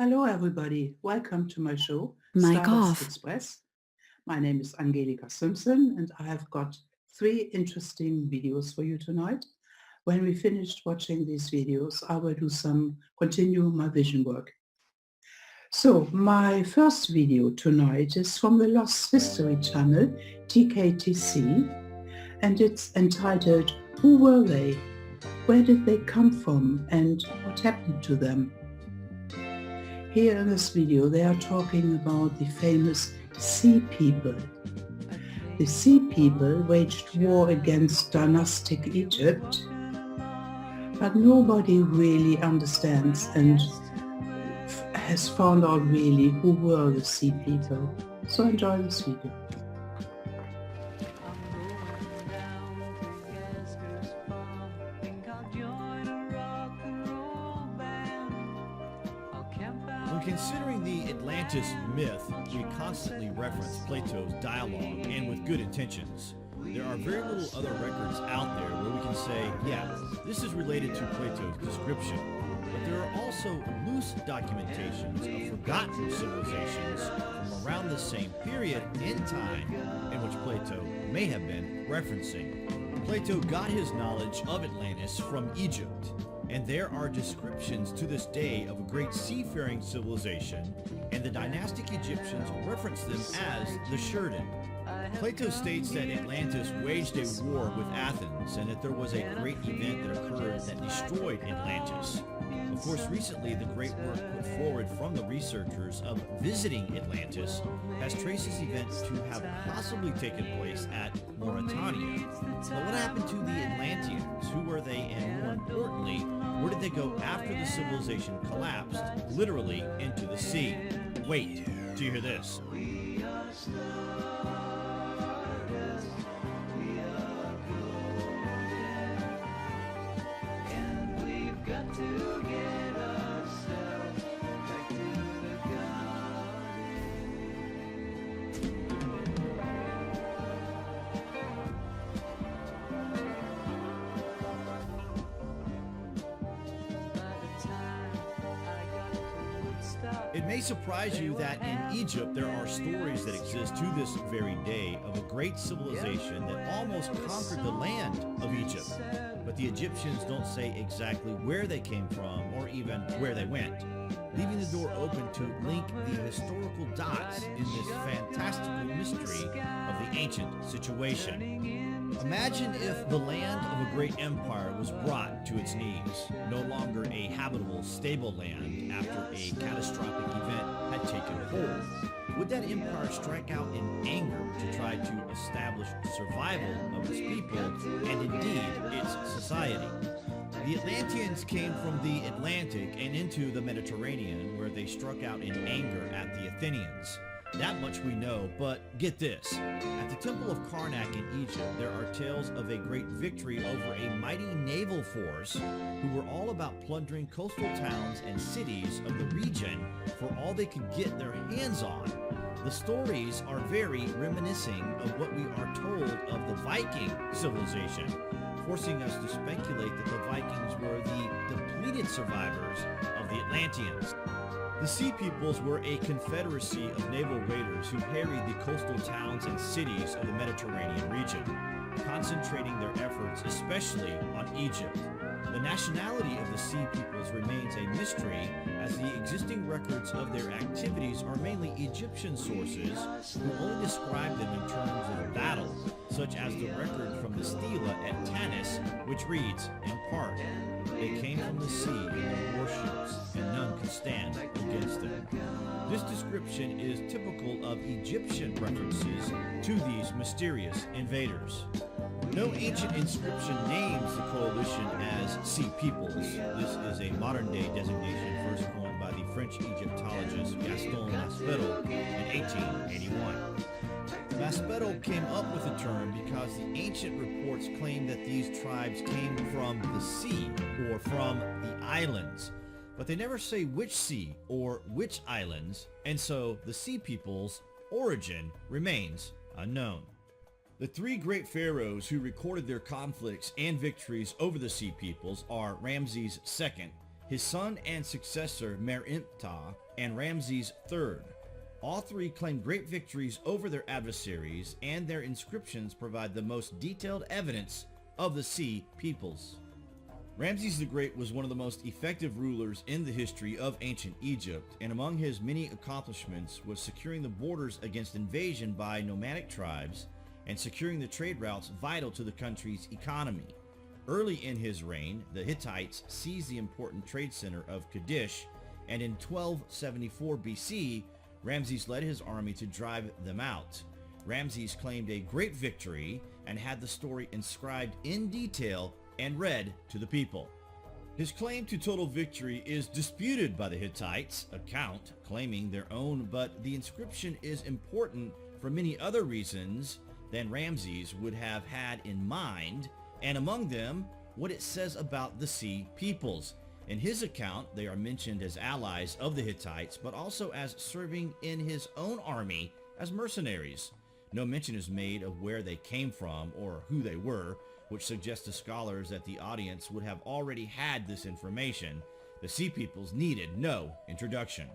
Hello, everybody. Welcome to my show, Mic Stardust off. Express. My name is Angelika Simpson, and I have got three interesting videos for you tonight. When we finished watching these videos, I will continue my vision work. So, my first video tonight is from the Lost History channel, TKTC, and it's entitled, Who Were They? Where did they come from? And what happened to them? Here in this video they are talking about the famous Sea People. The Sea People waged war against dynastic Egypt, but nobody really understands and has found out really who were the Sea People. So enjoy this video. When considering the Atlantis myth, we constantly reference Plato's dialogue, and with good intentions. There are very little other records out there where we can say, yeah, this is related to Plato's description. But there are also loose documentations of forgotten civilizations from around the same period in time in which Plato may have been referencing. Plato got his knowledge of Atlantis from Egypt, and there are descriptions to this day of a great seafaring civilization, and the dynastic Egyptians reference them as the Sheridan. Plato states that Atlantis waged a war with Athens, and that there was a great event that occurred that destroyed Atlantis. Of course, recently the great work put forward from the researchers of visiting Atlantis has traced this event to have possibly taken place at Mauritania. But what happened to the Atlanteans? Who were they, and more importantly, where did they go after the civilization collapsed, literally into the sea? Wait till you hear this. It may surprise you that in Egypt there are stories that exist to this very day of a great civilization that almost conquered the land of Egypt. But the Egyptians don't say exactly where they came from or even where they went, leaving the door open to link the historical dots in this fantastical mystery of the ancient situation. Imagine if the land of a great empire was brought to its knees, no longer a habitable, stable land after a catastrophic event had taken hold. Would that empire strike out in anger to try to establish survival of its people and indeed its society? The Atlanteans came from the Atlantic and into the Mediterranean, where they struck out in anger at the Athenians. That much we know, but get this. At the Temple of Karnak in Egypt, there are tales of a great victory over a mighty naval force who were all about plundering coastal towns and cities of the region for all they could get their hands on. The stories are very reminiscing of what we are told of the Viking civilization, forcing us to speculate that the Vikings were the depleted survivors of the Atlanteans. The Sea Peoples were a confederacy of naval raiders who harried the coastal towns and cities of the Mediterranean region, concentrating their efforts especially on Egypt. The nationality of the Sea Peoples remains a mystery, as the existing records of their activities are mainly Egyptian sources who only describe them in terms of battle, such as the record from the stela at Tanis, which reads, in part, "They came from the sea in their warships, and none could stand against them." This description is typical of Egyptian references to these mysterious invaders. No ancient inscription names the coalition as Sea Peoples. This is a modern-day designation first coined by the French Egyptologist Gaston Maspero in 1881. Maspero came up with the term because the ancient reports claim that these tribes came from the sea or from the islands, but they never say which sea or which islands, and so the Sea Peoples' origin remains unknown. The three great pharaohs who recorded their conflicts and victories over the Sea Peoples are Ramses II, his son and successor Mer-Imptah, and Ramses III. All three claimed great victories over their adversaries, and their inscriptions provide the most detailed evidence of the Sea peoples. Ramses the Great was one of the most effective rulers in the history of ancient Egypt, and among his many accomplishments was securing the borders against invasion by nomadic tribes and securing the trade routes vital to the country's economy. Early in his reign, the Hittites seized the important trade center of Kadesh, and in 1274 BC, Ramses led his army to drive them out. Ramses claimed a great victory and had the story inscribed in detail and read to the people. His claim to total victory is disputed by the Hittites' account, claiming their own, but the inscription is important for many other reasons than Ramses would have had in mind, and among them, what it says about the Sea peoples. In his account, they are mentioned as allies of the Hittites, but also as serving in his own army as mercenaries. No mention is made of where they came from or who they were, which suggests to scholars that the audience would have already had this information. The Sea peoples needed no introduction.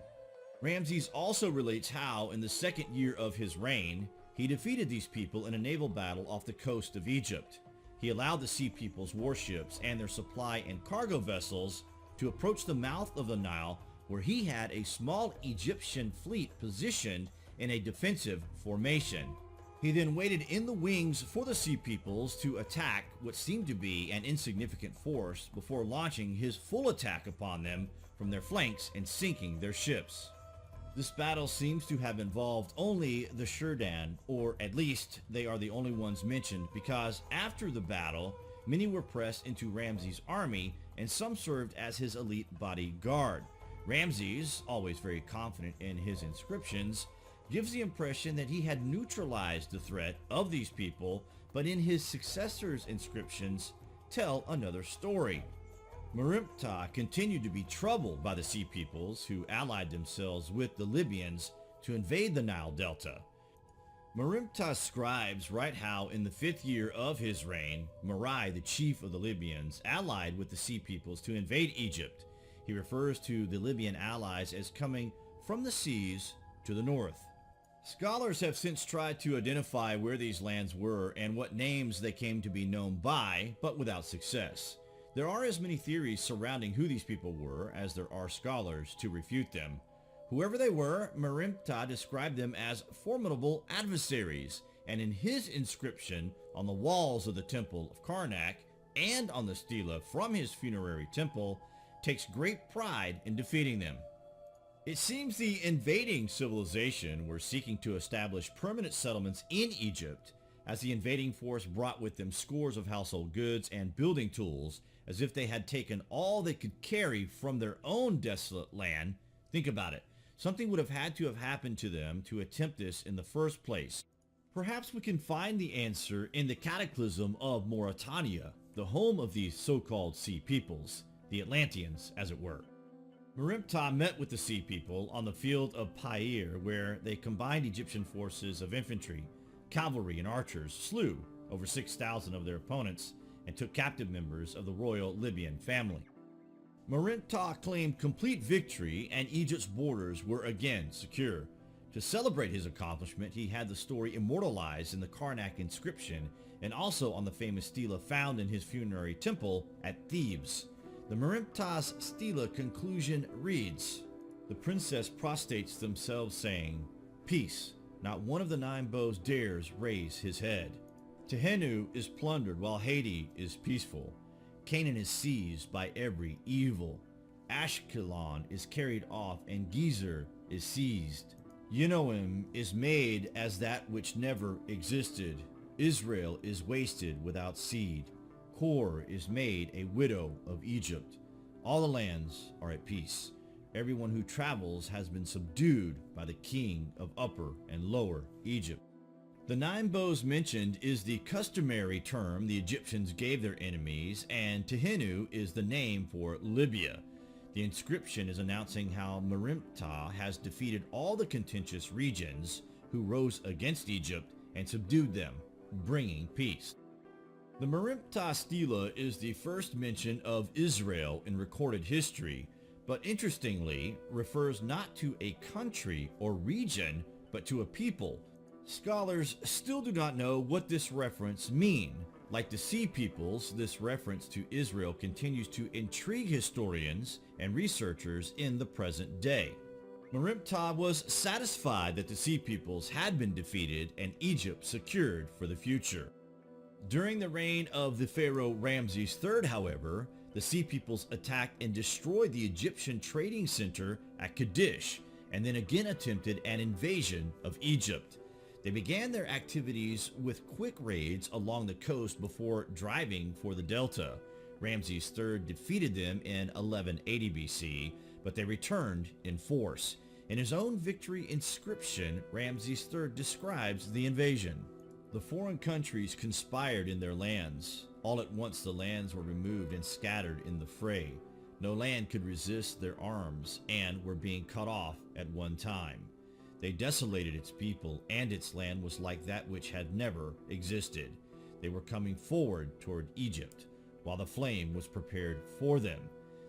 Ramses also relates how, in the second year of his reign, he defeated these people in a naval battle off the coast of Egypt. He allowed the Sea peoples' warships and their supply and cargo vessels to approach the mouth of the Nile, where he had a small Egyptian fleet positioned in a defensive formation. He then waited in the wings for the Sea peoples to attack what seemed to be an insignificant force before launching his full attack upon them from their flanks and sinking their ships. This battle seems to have involved only the Shurdan, or at least they are the only ones mentioned, because after the battle, many were pressed into Ramses' army and some served as his elite bodyguard. Ramses, always very confident in his inscriptions, gives the impression that he had neutralized the threat of these people, but in his successor's inscriptions tell another story. Mer-Imptah continued to be troubled by the Sea peoples, who allied themselves with the Libyans to invade the Nile Delta. Mer-Imptah's scribes write how in the 5th year of his reign, Merai, the chief of the Libyans, allied with the Sea peoples to invade Egypt. He refers to the Libyan allies as coming from the seas to the north. Scholars have since tried to identify where these lands were and what names they came to be known by, but without success. There are as many theories surrounding who these people were as there are scholars to refute them. Whoever they were, Mer-Imptah described them as formidable adversaries, and in his inscription on the walls of the temple of Karnak and on the stela from his funerary temple, takes great pride in defeating them. It seems the invading civilization were seeking to establish permanent settlements in Egypt, as the invading force brought with them scores of household goods and building tools, as if they had taken all they could carry from their own desolate land. Think about it. Something would have had to have happened to them to attempt this in the first place. Perhaps we can find the answer in the cataclysm of Mauritania, the home of these so-called Sea peoples, the Atlanteans, as it were. Mer-Imptah met with the Sea people on the field of Pair, where they combined Egyptian forces of infantry, cavalry, and archers, slew over 6,000 of their opponents, and took captive members of the royal Libyan family. Mer-Imptah claimed complete victory, and Egypt's borders were again secure. To celebrate his accomplishment, he had the story immortalized in the Karnak inscription and also on the famous stela found in his funerary temple at Thebes. The Mer-Imptah's stela conclusion reads, "The princess prostrates themselves, saying, 'Peace, not one of the 9 bows dares raise his head.' Tehenu is plundered while Haiti is peaceful. Canaan is seized by every evil. Ashkelon is carried off and Gezer is seized. Yenoim is made as that which never existed. Israel is wasted without seed. Kor is made a widow of Egypt. All the lands are at peace. Everyone who travels has been subdued by the king of Upper and Lower Egypt." The 9 bows mentioned is the customary term the Egyptians gave their enemies, and Tehenu is the name for Libya. The inscription is announcing how Mer-Imptah has defeated all the contentious regions who rose against Egypt and subdued them, bringing peace. The Mer-Imptah stela is the first mention of Israel in recorded history, but interestingly refers not to a country or region, but to a people. Scholars still do not know what this reference means. Like the Sea Peoples, this reference to Israel continues to intrigue historians and researchers in the present day. Merimta was satisfied that the Sea Peoples had been defeated and Egypt secured for the future. During the reign of the pharaoh Ramses III, however, the Sea Peoples attacked and destroyed the Egyptian trading center at Kadesh, and then again attempted an invasion of Egypt. They began their activities with quick raids along the coast before driving for the delta. Ramses III defeated them in 1180 BC, but they returned in force. In his own victory inscription, Ramses III describes the invasion. The foreign countries conspired in their lands. All at once the lands were removed and scattered in the fray. No land could resist their arms and were being cut off at one time. They desolated its people, and its land was like that which had never existed. They were coming forward toward Egypt, while the flame was prepared for them.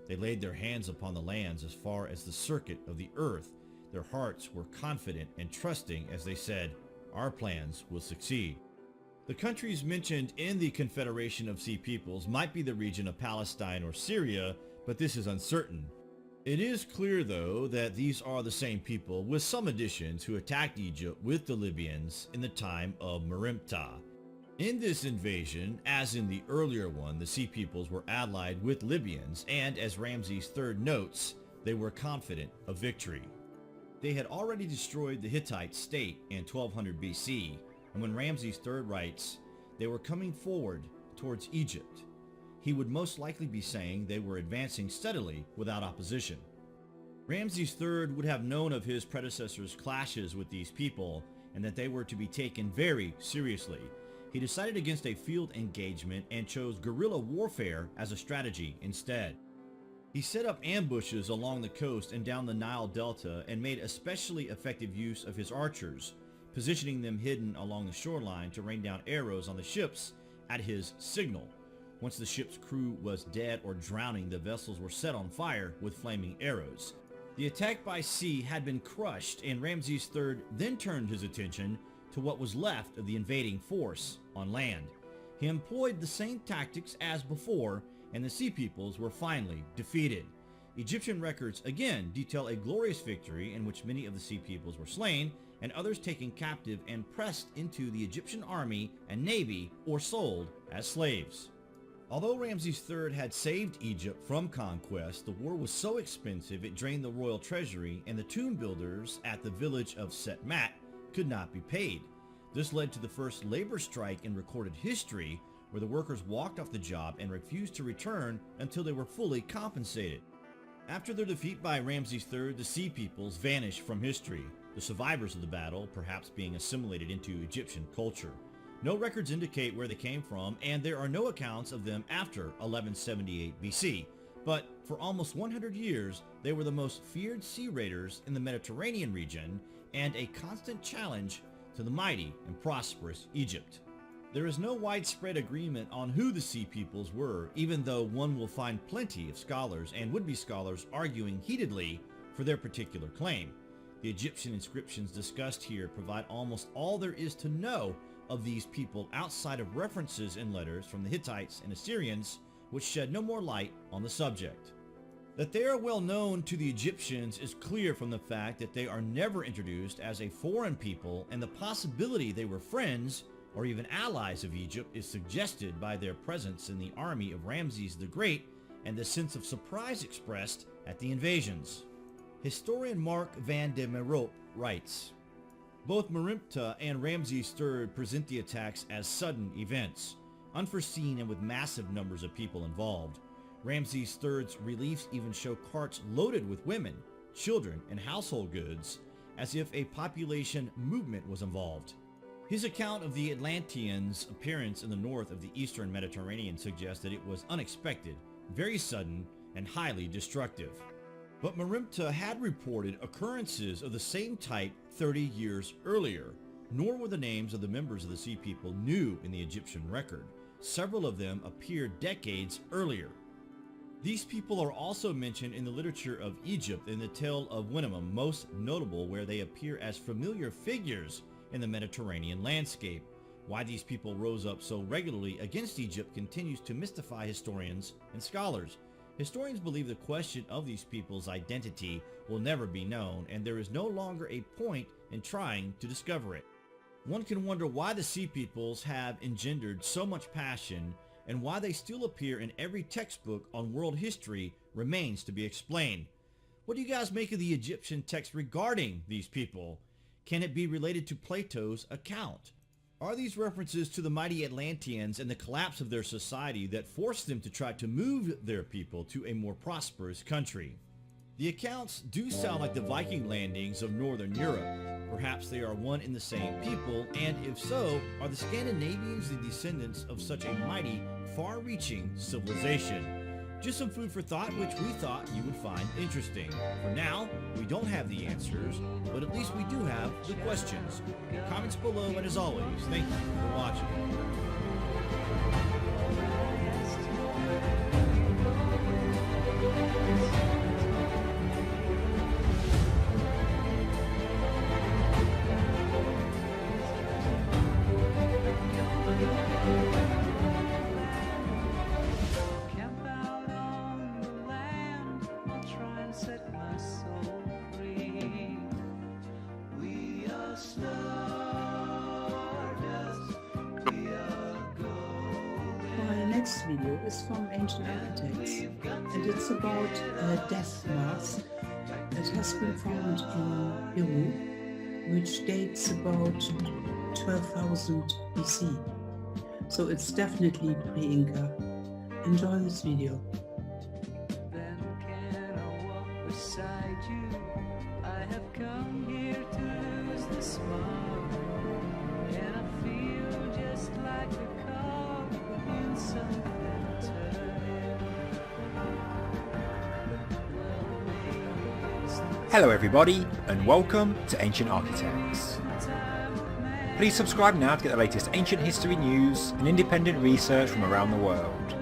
They laid their hands upon the lands as far as the circuit of the earth. Their hearts were confident and trusting as they said, "Our plans will succeed." The countries mentioned in the Confederation of Sea Peoples might be the region of Palestine or Syria, but this is uncertain. It is clear, though, that these are the same people, with some additions, who attacked Egypt with the Libyans in the time of Merimta. In this invasion, as in the earlier one, the Sea Peoples were allied with Libyans, and as Ramses III notes, they were confident of victory. They had already destroyed the Hittite state in 1200 BC, and when Ramses III writes, they were coming forward towards Egypt, he would most likely be saying they were advancing steadily without opposition. Ramses III would have known of his predecessors' clashes with these people and that they were to be taken very seriously. He decided against a field engagement and chose guerrilla warfare as a strategy instead. He set up ambushes along the coast and down the Nile Delta and made especially effective use of his archers, positioning them hidden along the shoreline to rain down arrows on the ships at his signal. Once the ship's crew was dead or drowning, the vessels were set on fire with flaming arrows. The attack by sea had been crushed, and Ramses III then turned his attention to what was left of the invading force on land. He employed the same tactics as before, and the Sea Peoples were finally defeated. Egyptian records again detail a glorious victory in which many of the Sea Peoples were slain and others taken captive and pressed into the Egyptian army and navy or sold as slaves. Although Ramses III had saved Egypt from conquest, the war was so expensive it drained the royal treasury, and the tomb builders at the village of Setmat could not be paid. This led to the first labor strike in recorded history, where the workers walked off the job and refused to return until they were fully compensated. After their defeat by Ramses III, the Sea Peoples vanished from history, the survivors of the battle perhaps being assimilated into Egyptian culture. No records indicate where they came from, and there are no accounts of them after 1178 BC. But for almost 100 years, they were the most feared sea raiders in the Mediterranean region and a constant challenge to the mighty and prosperous Egypt. There is no widespread agreement on who the Sea Peoples were, even though one will find plenty of scholars and would-be scholars arguing heatedly for their particular claim. The Egyptian inscriptions discussed here provide almost all there is to know of these people outside of references in letters from the Hittites and Assyrians, which shed no more light on the subject. That they are well known to the Egyptians is clear from the fact that they are never introduced as a foreign people, and the possibility they were friends or even allies of Egypt is suggested by their presence in the army of Ramses the Great and the sense of surprise expressed at the invasions. Historian Mark van de Meerop writes, both Merimta and Ramses III present the attacks as sudden events, unforeseen and with massive numbers of people involved. Ramses III's reliefs even show carts loaded with women, children, and household goods, as if a population movement was involved. His account of the Atlanteans' appearance in the north of the eastern Mediterranean suggests that it was unexpected, very sudden, and highly destructive. But Merimta had reported occurrences of the same type 30 years earlier, nor were the names of the members of the Sea People new in the Egyptian record. Several of them appeared decades earlier. These people are also mentioned in the literature of Egypt in the tale of Winnemem, most notable where they appear as familiar figures in the Mediterranean landscape. Why these people rose up so regularly against Egypt continues to mystify historians and scholars. Historians believe the question of these people's identity will never be known, and there is no longer a point in trying to discover it. One can wonder why the Sea Peoples have engendered so much passion, and why they still appear in every textbook on world history remains to be explained. What do you guys make of the Egyptian text regarding these people? Can it be related to Plato's account? Are these references to the mighty Atlanteans and the collapse of their society that forced them to try to move their people to a more prosperous country? The accounts do sound like the Viking landings of Northern Europe. Perhaps they are one and the same people, and if so, are the Scandinavians the descendants of such a mighty, far-reaching civilization? Just some food for thought, which we thought you would find interesting. For now, we don't have the answers, but at least we do have the questions. Comments below, and as always, thank you for watching. My next video is from Ancient Architects, and it's about a death mask that has been found in Peru, which dates about 12,000 BC. So it's definitely pre-Inca. Enjoy this video. Then can I walk beside you? I have come here to lose the smile, and I feel just like a cog in something turning. Hello everybody, and welcome to Ancient Architects. Please subscribe now to get the latest ancient history news and independent research from around the world.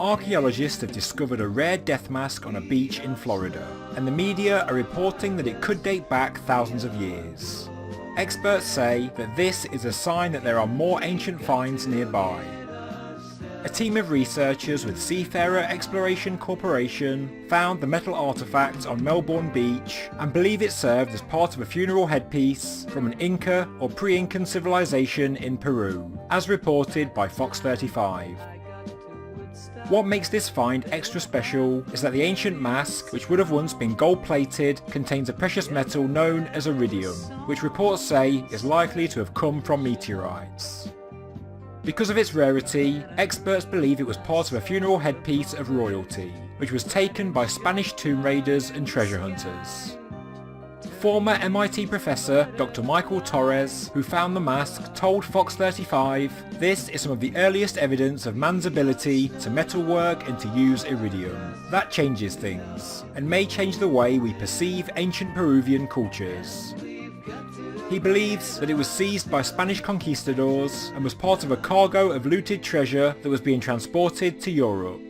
Archaeologists have discovered a rare death mask on a beach in Florida, and the media are reporting that it could date back thousands of years. Experts say that this is a sign that there are more ancient finds nearby. A team of researchers with Seafarer Exploration Corporation found the metal artifact on Melbourne Beach and believe it served as part of a funeral headpiece from an Inca or pre-Incan civilization in Peru, as reported by Fox 35. What makes this find extra special is that the ancient mask, which would have once been gold-plated, contains a precious metal known as iridium, which reports say is likely to have come from meteorites. Because of its rarity, experts believe it was part of a funeral headpiece of royalty, which was taken by Spanish tomb raiders and treasure hunters. Former MIT professor Dr. Michael Torres, who found the mask, told Fox 35, "This is some of the earliest evidence of man's ability to metalwork and to use iridium. That changes things, and may change the way we perceive ancient Peruvian cultures." He believes that it was seized by Spanish conquistadors and was part of a cargo of looted treasure that was being transported to Europe.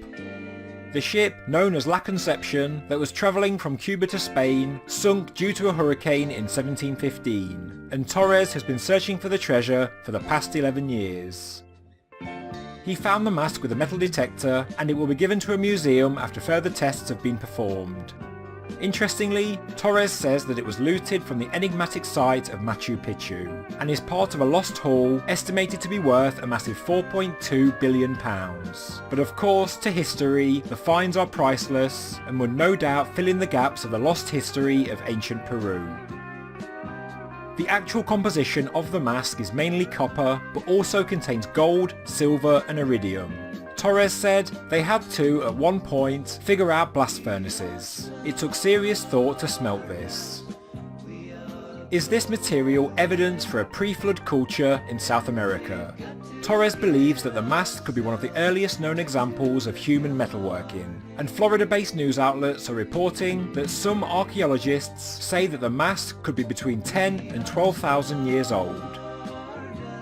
The ship, known as La Conception, that was travelling from Cuba to Spain, sunk due to a hurricane in 1715, and Torres has been searching for the treasure for the past 11 years. He found the mask with a metal detector, and it will be given to a museum after further tests have been performed. Interestingly, Torres says that it was looted from the enigmatic site of Machu Picchu, and is part of a lost haul estimated to be worth a massive £4.2 billion. But of course, to history, the finds are priceless, and would no doubt fill in the gaps of the lost history of ancient Peru. The actual composition of the mask is mainly copper, but also contains gold, silver and iridium. Torres said they had to, at one point, figure out blast furnaces. It took serious thought to smelt this. Is this material evidence for a pre-flood culture in South America? Torres believes that the mask could be one of the earliest known examples of human metalworking, and Florida-based news outlets are reporting that some archaeologists say that the mask could be between 10 and 12,000 years old.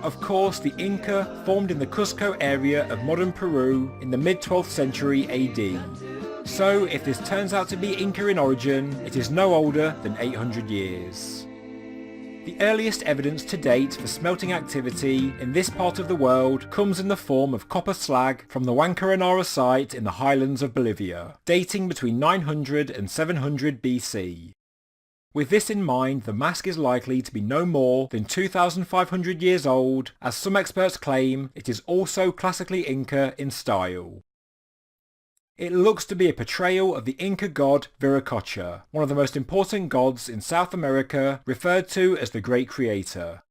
Of course, the Inca formed in the Cusco area of modern Peru in the mid-12th century AD. So if this turns out to be Inca in origin, it is no older than 800 years. The earliest evidence to date for smelting activity in this part of the world comes in the form of copper slag from the Huancaranara site in the highlands of Bolivia, dating between 900 and 700 BC. With this in mind, the mask is likely to be no more than 2,500 years old, as some experts claim it is also classically Inca in style. It looks to be a portrayal of the Inca god Viracocha, one of the most important gods in South America, referred to as the Great Creator.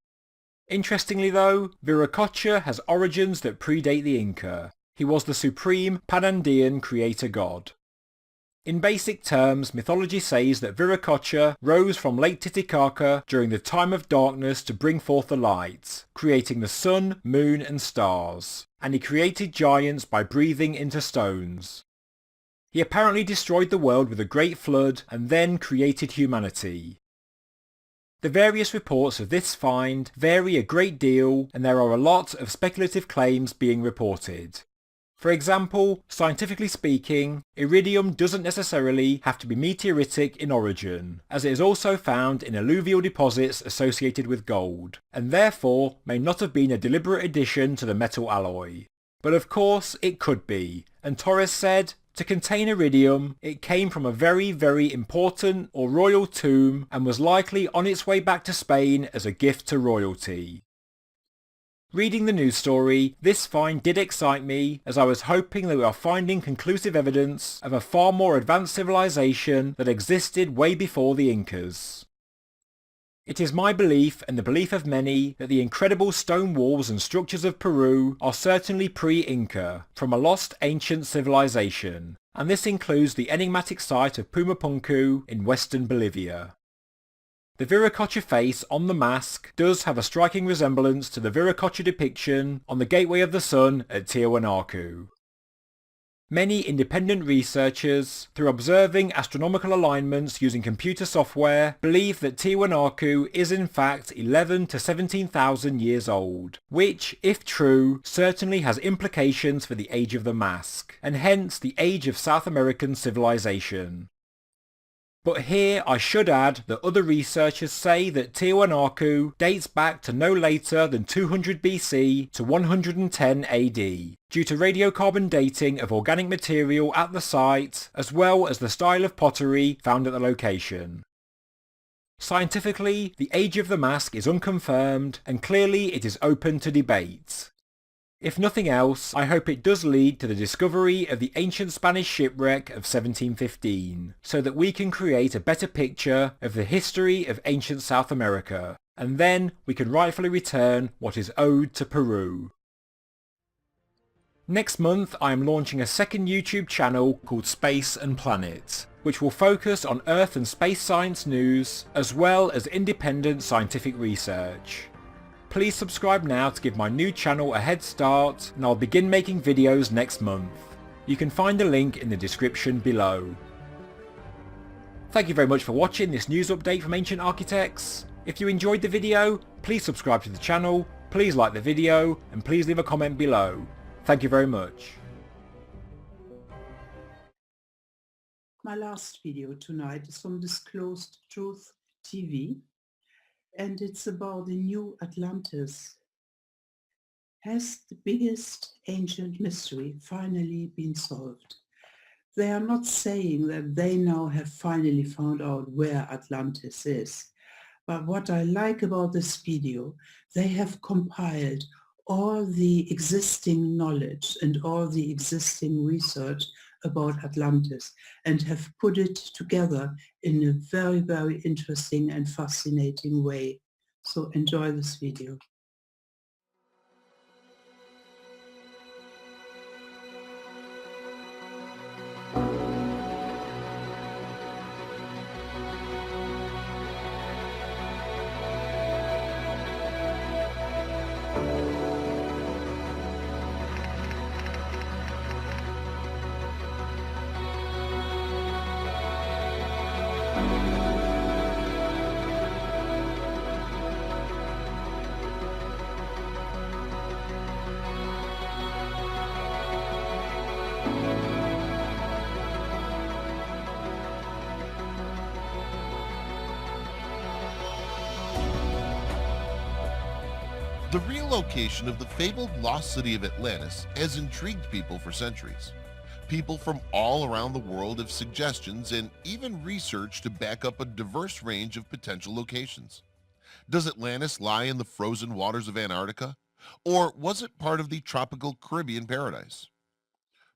Interestingly though, Viracocha has origins that predate the Inca. He was the supreme Panandean creator god. In basic terms, mythology says that Viracocha rose from Lake Titicaca during the time of darkness to bring forth the light, creating the sun, moon and stars, and he created giants by breathing into stones. He apparently destroyed the world with a great flood and then created humanity. The various reports of this find vary a great deal, and there are a lot of speculative claims being reported. For example, scientifically speaking, iridium doesn't necessarily have to be meteoritic in origin, as it is also found in alluvial deposits associated with gold, and therefore may not have been a deliberate addition to the metal alloy. But of course it could be, and Torres said, to contain iridium, it came from a very, very important or royal tomb and was likely on its way back to Spain as a gift to royalty. Reading the news story, this find did excite me, as I was hoping that we are finding conclusive evidence of a far more advanced civilization that existed way before the Incas. It is my belief, and the belief of many, that the incredible stone walls and structures of Peru are certainly pre-Inca, from a lost ancient civilization, and this includes the enigmatic site of Pumapunku in western Bolivia. The Viracocha face on the mask does have a striking resemblance to the Viracocha depiction on the Gateway of the Sun at Tiwanaku. Many independent researchers, through observing astronomical alignments using computer software, believe that Tiwanaku is in fact 11 to 17,000 years old, which, if true, certainly has implications for the age of the mask, and hence the age of South American civilization. But here I should add that other researchers say that Tiwanaku dates back to no later than 200 BC to 110 AD, due to radiocarbon dating of organic material at the site, as well as the style of pottery found at the location. Scientifically, the age of the mask is unconfirmed, and clearly it is open to debate. If nothing else, I hope it does lead to the discovery of the ancient Spanish shipwreck of 1715, so that we can create a better picture of the history of ancient South America, and then we can rightfully return what is owed to Peru. Next month I am launching a second YouTube channel called Space and Planet, which will focus on Earth and space science news, as well as independent scientific research. Please subscribe now to give my new channel a head start, and I'll begin making videos next month. You can find the link in the description below. Thank you very much for watching this news update from Ancient Architects. If you enjoyed the video, please subscribe to the channel, please like the video, and please leave a comment below. Thank you very much. My last video tonight is from Disclosed Truth TV, and it's about the new Atlantis. Has the biggest ancient mystery finally been solved? They are not saying that they now have finally found out where Atlantis is. But what I like about this video, they have compiled all the existing knowledge and all the existing research about Atlantis and have put it together in a very, very interesting and fascinating way. So enjoy this video. The real location of the fabled lost city of Atlantis has intrigued people for centuries. People from all around the world have suggestions and even research to back up a diverse range of potential locations. Does Atlantis lie in the frozen waters of Antarctica? Or was it part of the tropical Caribbean paradise?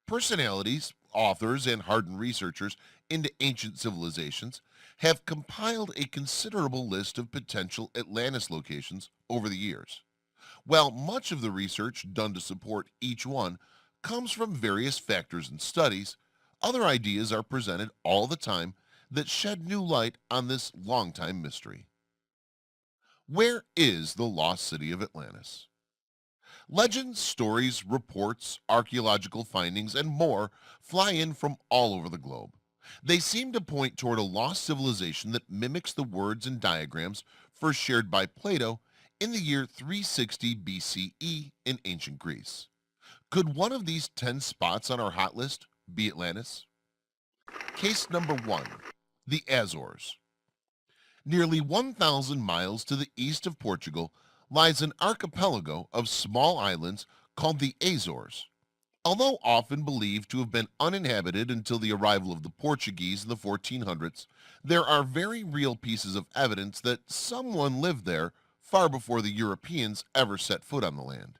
Personalities, authors, and hardened researchers into ancient civilizations have compiled a considerable list of potential Atlantis locations over the years. While much of the research done to support each one comes from various factors and studies, other ideas are presented all the time that shed new light on this longtime mystery. Where is the lost city of Atlantis? Legends, stories, reports, archaeological findings, and more fly in from all over the globe. They seem to point toward a lost civilization that mimics the words and diagrams first shared by Plato in the year 360 BCE in ancient Greece. Could one of these 10 spots on our hot list be Atlantis? Case number 1, the Azores. Nearly 1,000 miles to the east of Portugal lies an archipelago of small islands called the Azores. Although often believed to have been uninhabited until the arrival of the Portuguese in the 1400s, there are very real pieces of evidence that someone lived there far before the Europeans ever set foot on the land.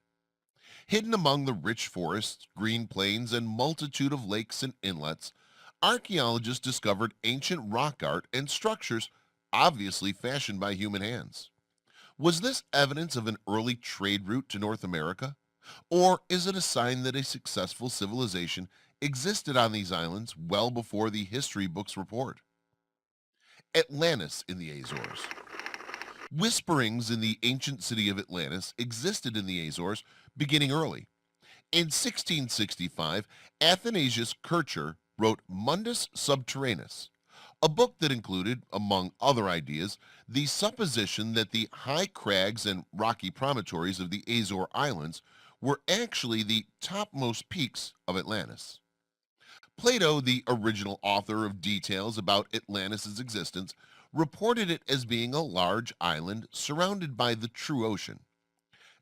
Hidden among the rich forests, green plains, and multitude of lakes and inlets, archaeologists discovered ancient rock art and structures obviously fashioned by human hands. Was this evidence of an early trade route to North America? Or is it a sign that a successful civilization existed on these islands well before the history books report? Atlantis in the Azores. Whisperings in the ancient city of Atlantis existed in the Azores beginning early. In 1665, Athanasius Kircher wrote Mundus Subterraneus, a book that included, among other ideas, the supposition that the high crags and rocky promontories of the Azore Islands were actually the topmost peaks of Atlantis. Plato, the original author of details about Atlantis' existence, reported it as being a large island surrounded by the true ocean.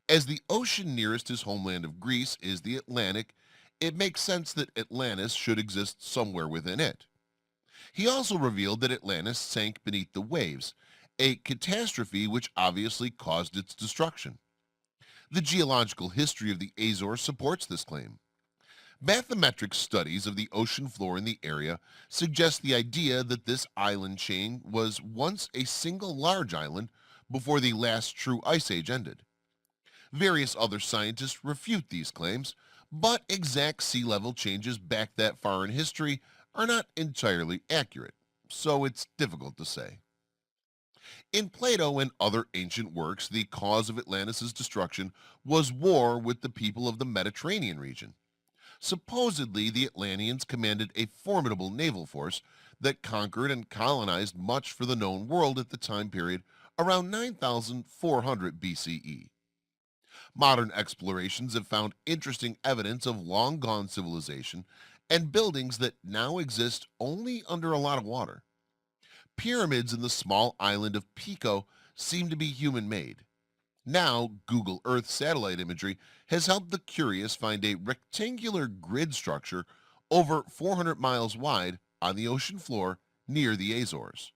As the ocean nearest his homeland of Greece is the Atlantic, it makes sense that Atlantis should exist somewhere within it. He also revealed that Atlantis sank beneath the waves, a catastrophe which obviously caused its destruction. The geological history of the Azores supports this claim. Bathymetric studies of the ocean floor in the area suggest the idea that this island chain was once a single large island before the last true ice age ended. Various other scientists refute these claims, but exact sea level changes back that far in history are not entirely accurate, so it's difficult to say. In Plato and other ancient works, the cause of Atlantis' destruction was war with the people of the Mediterranean region. Supposedly, the Atlanteans commanded a formidable naval force that conquered and colonized much for the known world at the time period around 9400 BCE. Modern explorations have found interesting evidence of long-gone civilization and buildings that now exist only under a lot of water. Pyramids in the small island of Pico seem to be human-made. Now, Google Earth satellite imagery has helped the curious find a rectangular grid structure over 400 miles wide on the ocean floor near the Azores.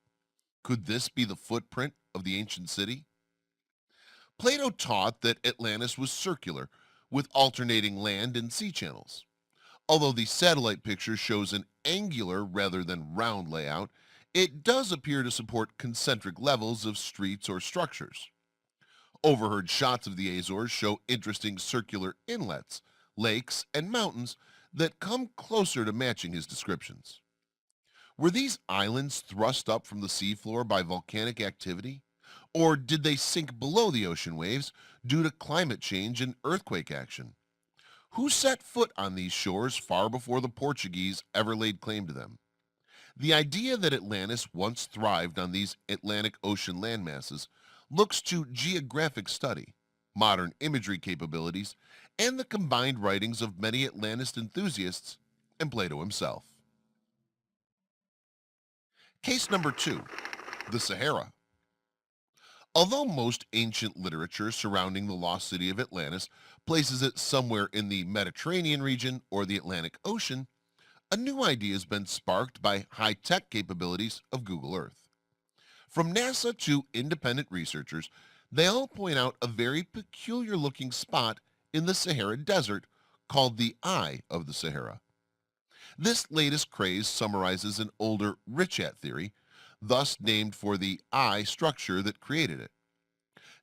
Could this be the footprint of the ancient city? Plato taught that Atlantis was circular, with alternating land and sea channels. Although the satellite picture shows an angular rather than round layout, it does appear to support concentric levels of streets or structures. Overhead shots of the Azores show interesting circular inlets, lakes, and mountains that come closer to matching his descriptions. Were these islands thrust up from the seafloor by volcanic activity? Or did they sink below the ocean waves due to climate change and earthquake action? Who set foot on these shores far before the Portuguese ever laid claim to them? The idea that Atlantis once thrived on these Atlantic Ocean landmasses looks to geographic study, modern imagery capabilities, and the combined writings of many Atlantis enthusiasts and Plato himself. Case number 2, the Sahara. Although most ancient literature surrounding the lost city of Atlantis places it somewhere in the Mediterranean region or the Atlantic Ocean, a new idea has been sparked by high-tech capabilities of Google Earth. From NASA to independent researchers, they all point out a very peculiar looking spot in the Sahara Desert called the Eye of the Sahara. This latest craze summarizes an older Richat theory, thus named for the eye structure that created it.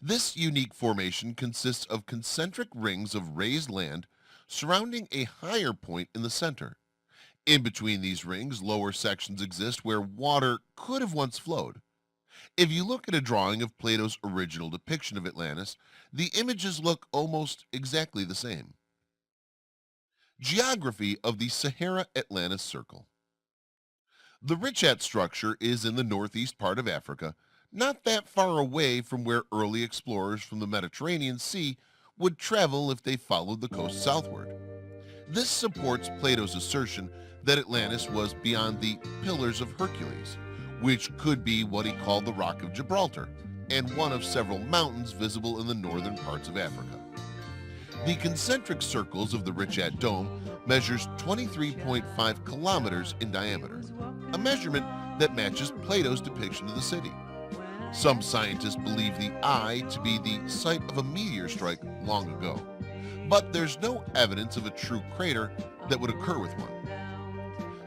This unique formation consists of concentric rings of raised land surrounding a higher point in the center. In between these rings, lower sections exist where water could have once flowed. If you look at a drawing of Plato's original depiction of Atlantis, the images look almost exactly the same. Geography of the Sahara-Atlantis Circle. The Richat structure is in the northeast part of Africa, not that far away from where early explorers from the Mediterranean Sea would travel if they followed the coast southward. This supports Plato's assertion that Atlantis was beyond the Pillars of Hercules, which could be what he called the Rock of Gibraltar, and one of several mountains visible in the northern parts of Africa. The concentric circles of the Richat Dome measures 23.5 kilometers in diameter, a measurement that matches Plato's depiction of the city. Some scientists believe the eye to be the site of a meteor strike long ago, but there's no evidence of a true crater that would occur with one.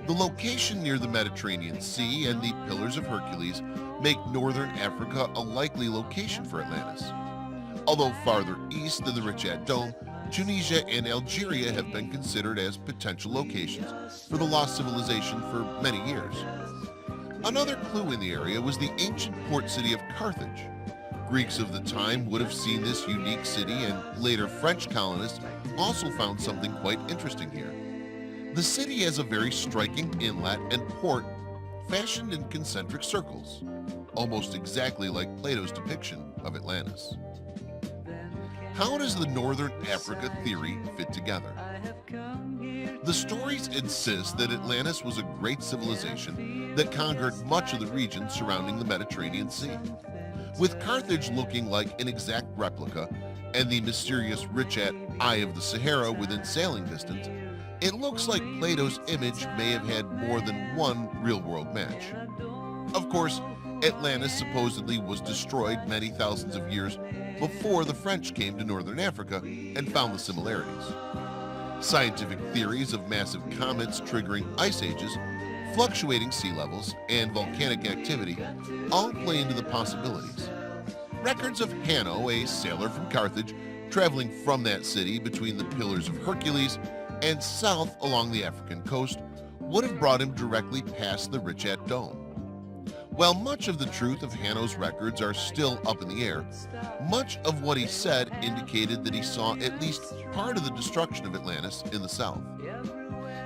The location near the Mediterranean Sea and the Pillars of Hercules make northern Africa a likely location for Atlantis. Although farther east than the Richat Dome, Tunisia and Algeria have been considered as potential locations for the lost civilization for many years. Another clue in the area was the ancient port city of Carthage. Greeks of the time would have seen this unique city, and later French colonists also found something quite interesting here. The city has a very striking inlet and port fashioned in concentric circles, almost exactly like Plato's depiction of Atlantis. How does the Northern Africa theory fit together? The stories insist that Atlantis was a great civilization that conquered much of the region surrounding the Mediterranean Sea. With Carthage looking like an exact replica and the mysterious Richat Eye of the Sahara within sailing distance, it looks like Plato's image may have had more than one real-world match. Of course, Atlantis supposedly was destroyed many thousands of years before the French came to northern Africa and found the similarities. Scientific theories of massive comets triggering ice ages, fluctuating sea levels, and volcanic activity all play into the possibilities. Records of Hanno, a sailor from Carthage, traveling from that city between the Pillars of Hercules and south along the African coast, would have brought him directly past the Richat Dome. While much of the truth of Hanno's records are still up in the air, much of what he said indicated that he saw at least part of the destruction of Atlantis in the south.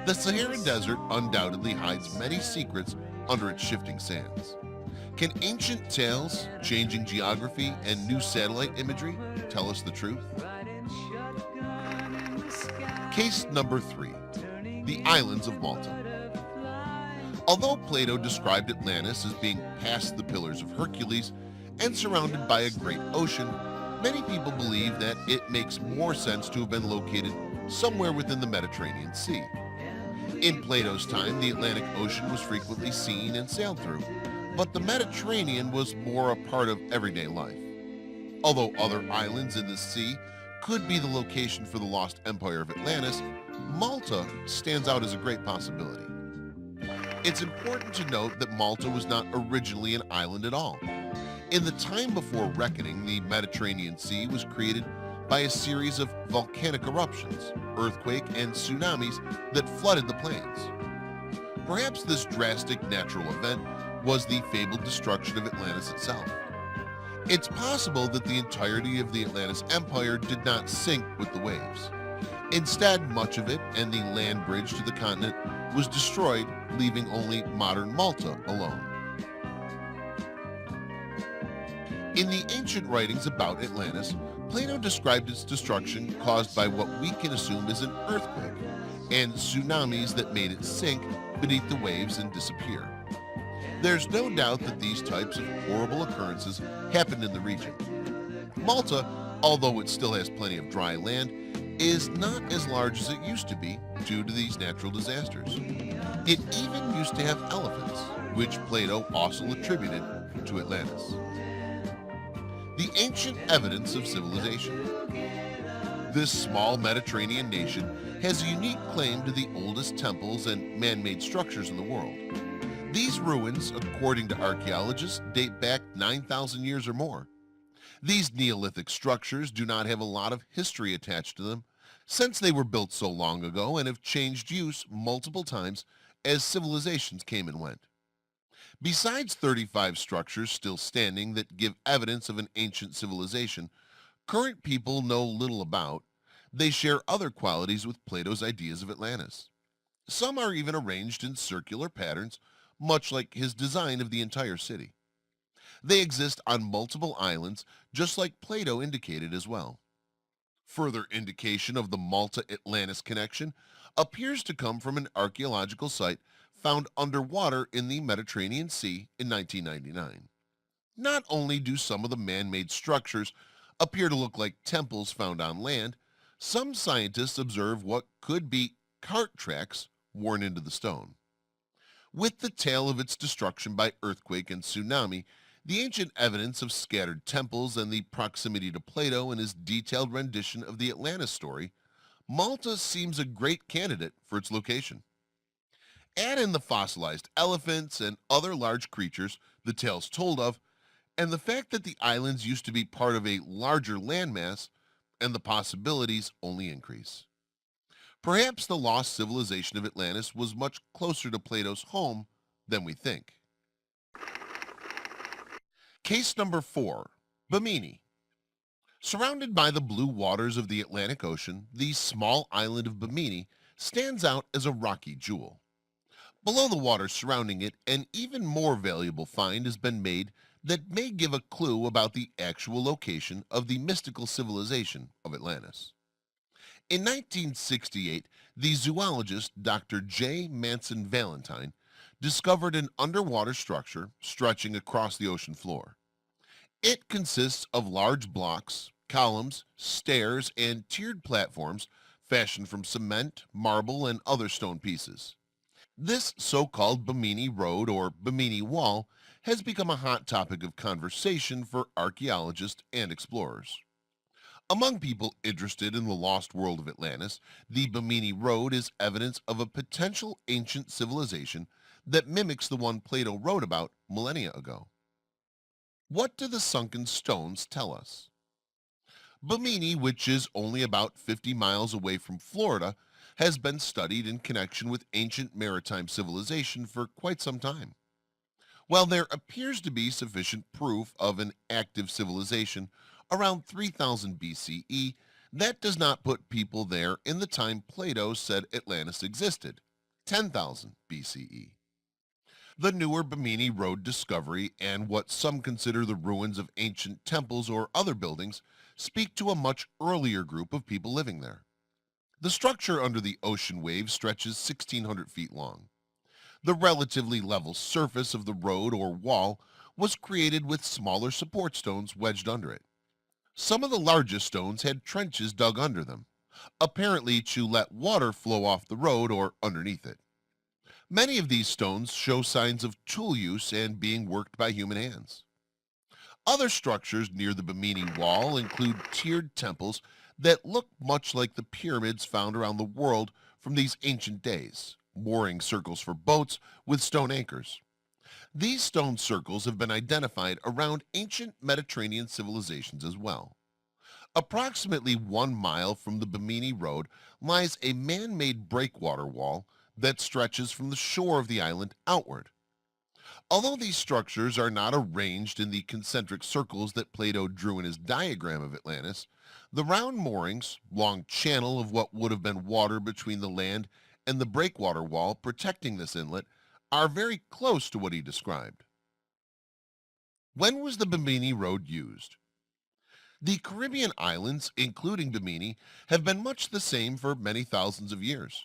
The Sahara Desert undoubtedly hides many secrets under its shifting sands. Can ancient tales, changing geography, and new satellite imagery tell us the truth? Case number 3, the islands of Malta. Although Plato described Atlantis as being past the Pillars of Hercules and surrounded by a great ocean, many people believe that it makes more sense to have been located somewhere within the Mediterranean Sea. In Plato's time, the Atlantic Ocean was frequently seen and sailed through, but the Mediterranean was more a part of everyday life. Although other islands in the sea could be the location for the lost empire of Atlantis, Malta stands out as a great possibility. It's important to note that Malta was not originally an island at all. In the time before reckoning, the Mediterranean Sea was created by a series of volcanic eruptions, earthquake, and tsunamis that flooded the plains. Perhaps this drastic natural event was the fabled destruction of Atlantis itself. It's possible that the entirety of the Atlantis Empire did not sink with the waves. Instead, much of it and the land bridge to the continent was destroyed, leaving only modern Malta alone. In the ancient writings about Atlantis, Plato described its destruction caused by what we can assume is an earthquake and tsunamis that made it sink beneath the waves and disappear. There's no doubt that these types of horrible occurrences happened in the region. Malta, although it still has plenty of dry land, is not as large as it used to be due to these natural disasters. It even used to have elephants, which Plato also attributed to Atlantis. The ancient evidence of civilization. This small Mediterranean nation has a unique claim to the oldest temples and man-made structures in the world. These ruins, according to archaeologists, date back 9,000 years or more. These Neolithic structures do not have a lot of history attached to them, since they were built so long ago and have changed use multiple times as civilizations came and went. Besides 35 structures still standing that give evidence of an ancient civilization, current people know little about, they share other qualities with Plato's ideas of Atlantis. Some are even arranged in circular patterns, much like his design of the entire city. They exist on multiple islands, just like Plato indicated as well. Further indication of the Malta-Atlantis connection appears to come from an archaeological site found underwater in the Mediterranean Sea in 1999. Not only do some of the man-made structures appear to look like temples found on land, some scientists observe what could be cart tracks worn into the stone. With the tale of its destruction by earthquake and tsunami, the ancient evidence of scattered temples and the proximity to Plato and his detailed rendition of the Atlantis story, Malta seems a great candidate for its location. Add in the fossilized elephants and other large creatures the tales told of, and the fact that the islands used to be part of a larger landmass, and the possibilities only increase. Perhaps the lost civilization of Atlantis was much closer to Plato's home than we think. Case number 4, Bimini. Surrounded by the blue waters of the Atlantic Ocean, the small island of Bimini stands out as a rocky jewel. Below the water surrounding it, an even more valuable find has been made that may give a clue about the actual location of the mystical civilization of Atlantis. In 1968, the zoologist Dr. J. Manson Valentine discovered an underwater structure stretching across the ocean floor. It consists of large blocks, columns, stairs, and tiered platforms fashioned from cement, marble, and other stone pieces. This so-called Bimini Road or Bimini Wall has become a hot topic of conversation for archaeologists and explorers. Among people interested in the lost world of Atlantis, the Bimini Road is evidence of a potential ancient civilization that mimics the one Plato wrote about millennia ago. What do the sunken stones tell us? Bimini, which is only about 50 miles away from Florida, has been studied in connection with ancient maritime civilization for quite some time. While there appears to be sufficient proof of an active civilization around 3000 BCE, that does not put people there in the time Plato said Atlantis existed, 10,000 BCE. The newer Bimini Road discovery and what some consider the ruins of ancient temples or other buildings speak to a much earlier group of people living there. The structure under the ocean waves stretches 1,600 feet long. The relatively level surface of the road or wall was created with smaller support stones wedged under it. Some of the largest stones had trenches dug under them, apparently to let water flow off the road or underneath it. Many of these stones show signs of tool use and being worked by human hands. Other structures near the Bimini Wall include tiered temples that look much like the pyramids found around the world from these ancient days, mooring circles for boats with stone anchors. These stone circles have been identified around ancient Mediterranean civilizations as well. Approximately 1 mile from the Bimini Road lies a man-made breakwater wall that stretches from the shore of the island outward. Although these structures are not arranged in the concentric circles that Plato drew in his diagram of Atlantis, the round moorings, long channel of what would have been water between the land and the breakwater wall protecting this inlet, are very close to what he described. When was the Bimini Road used? The Caribbean islands, including Bimini, have been much the same for many thousands of years.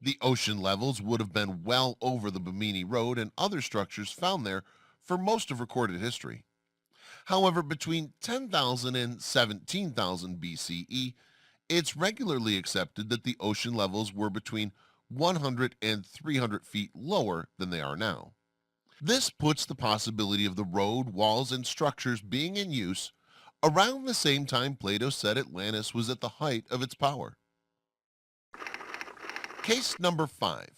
The ocean levels would have been well over the Bimini Road and other structures found there for most of recorded history. However, between 10,000 and 17,000 BCE, it's regularly accepted that the ocean levels were between 100 and 300 feet lower than they are now. This puts the possibility of the road, walls, and structures being in use around the same time Plato said Atlantis was at the height of its power. Case number 5.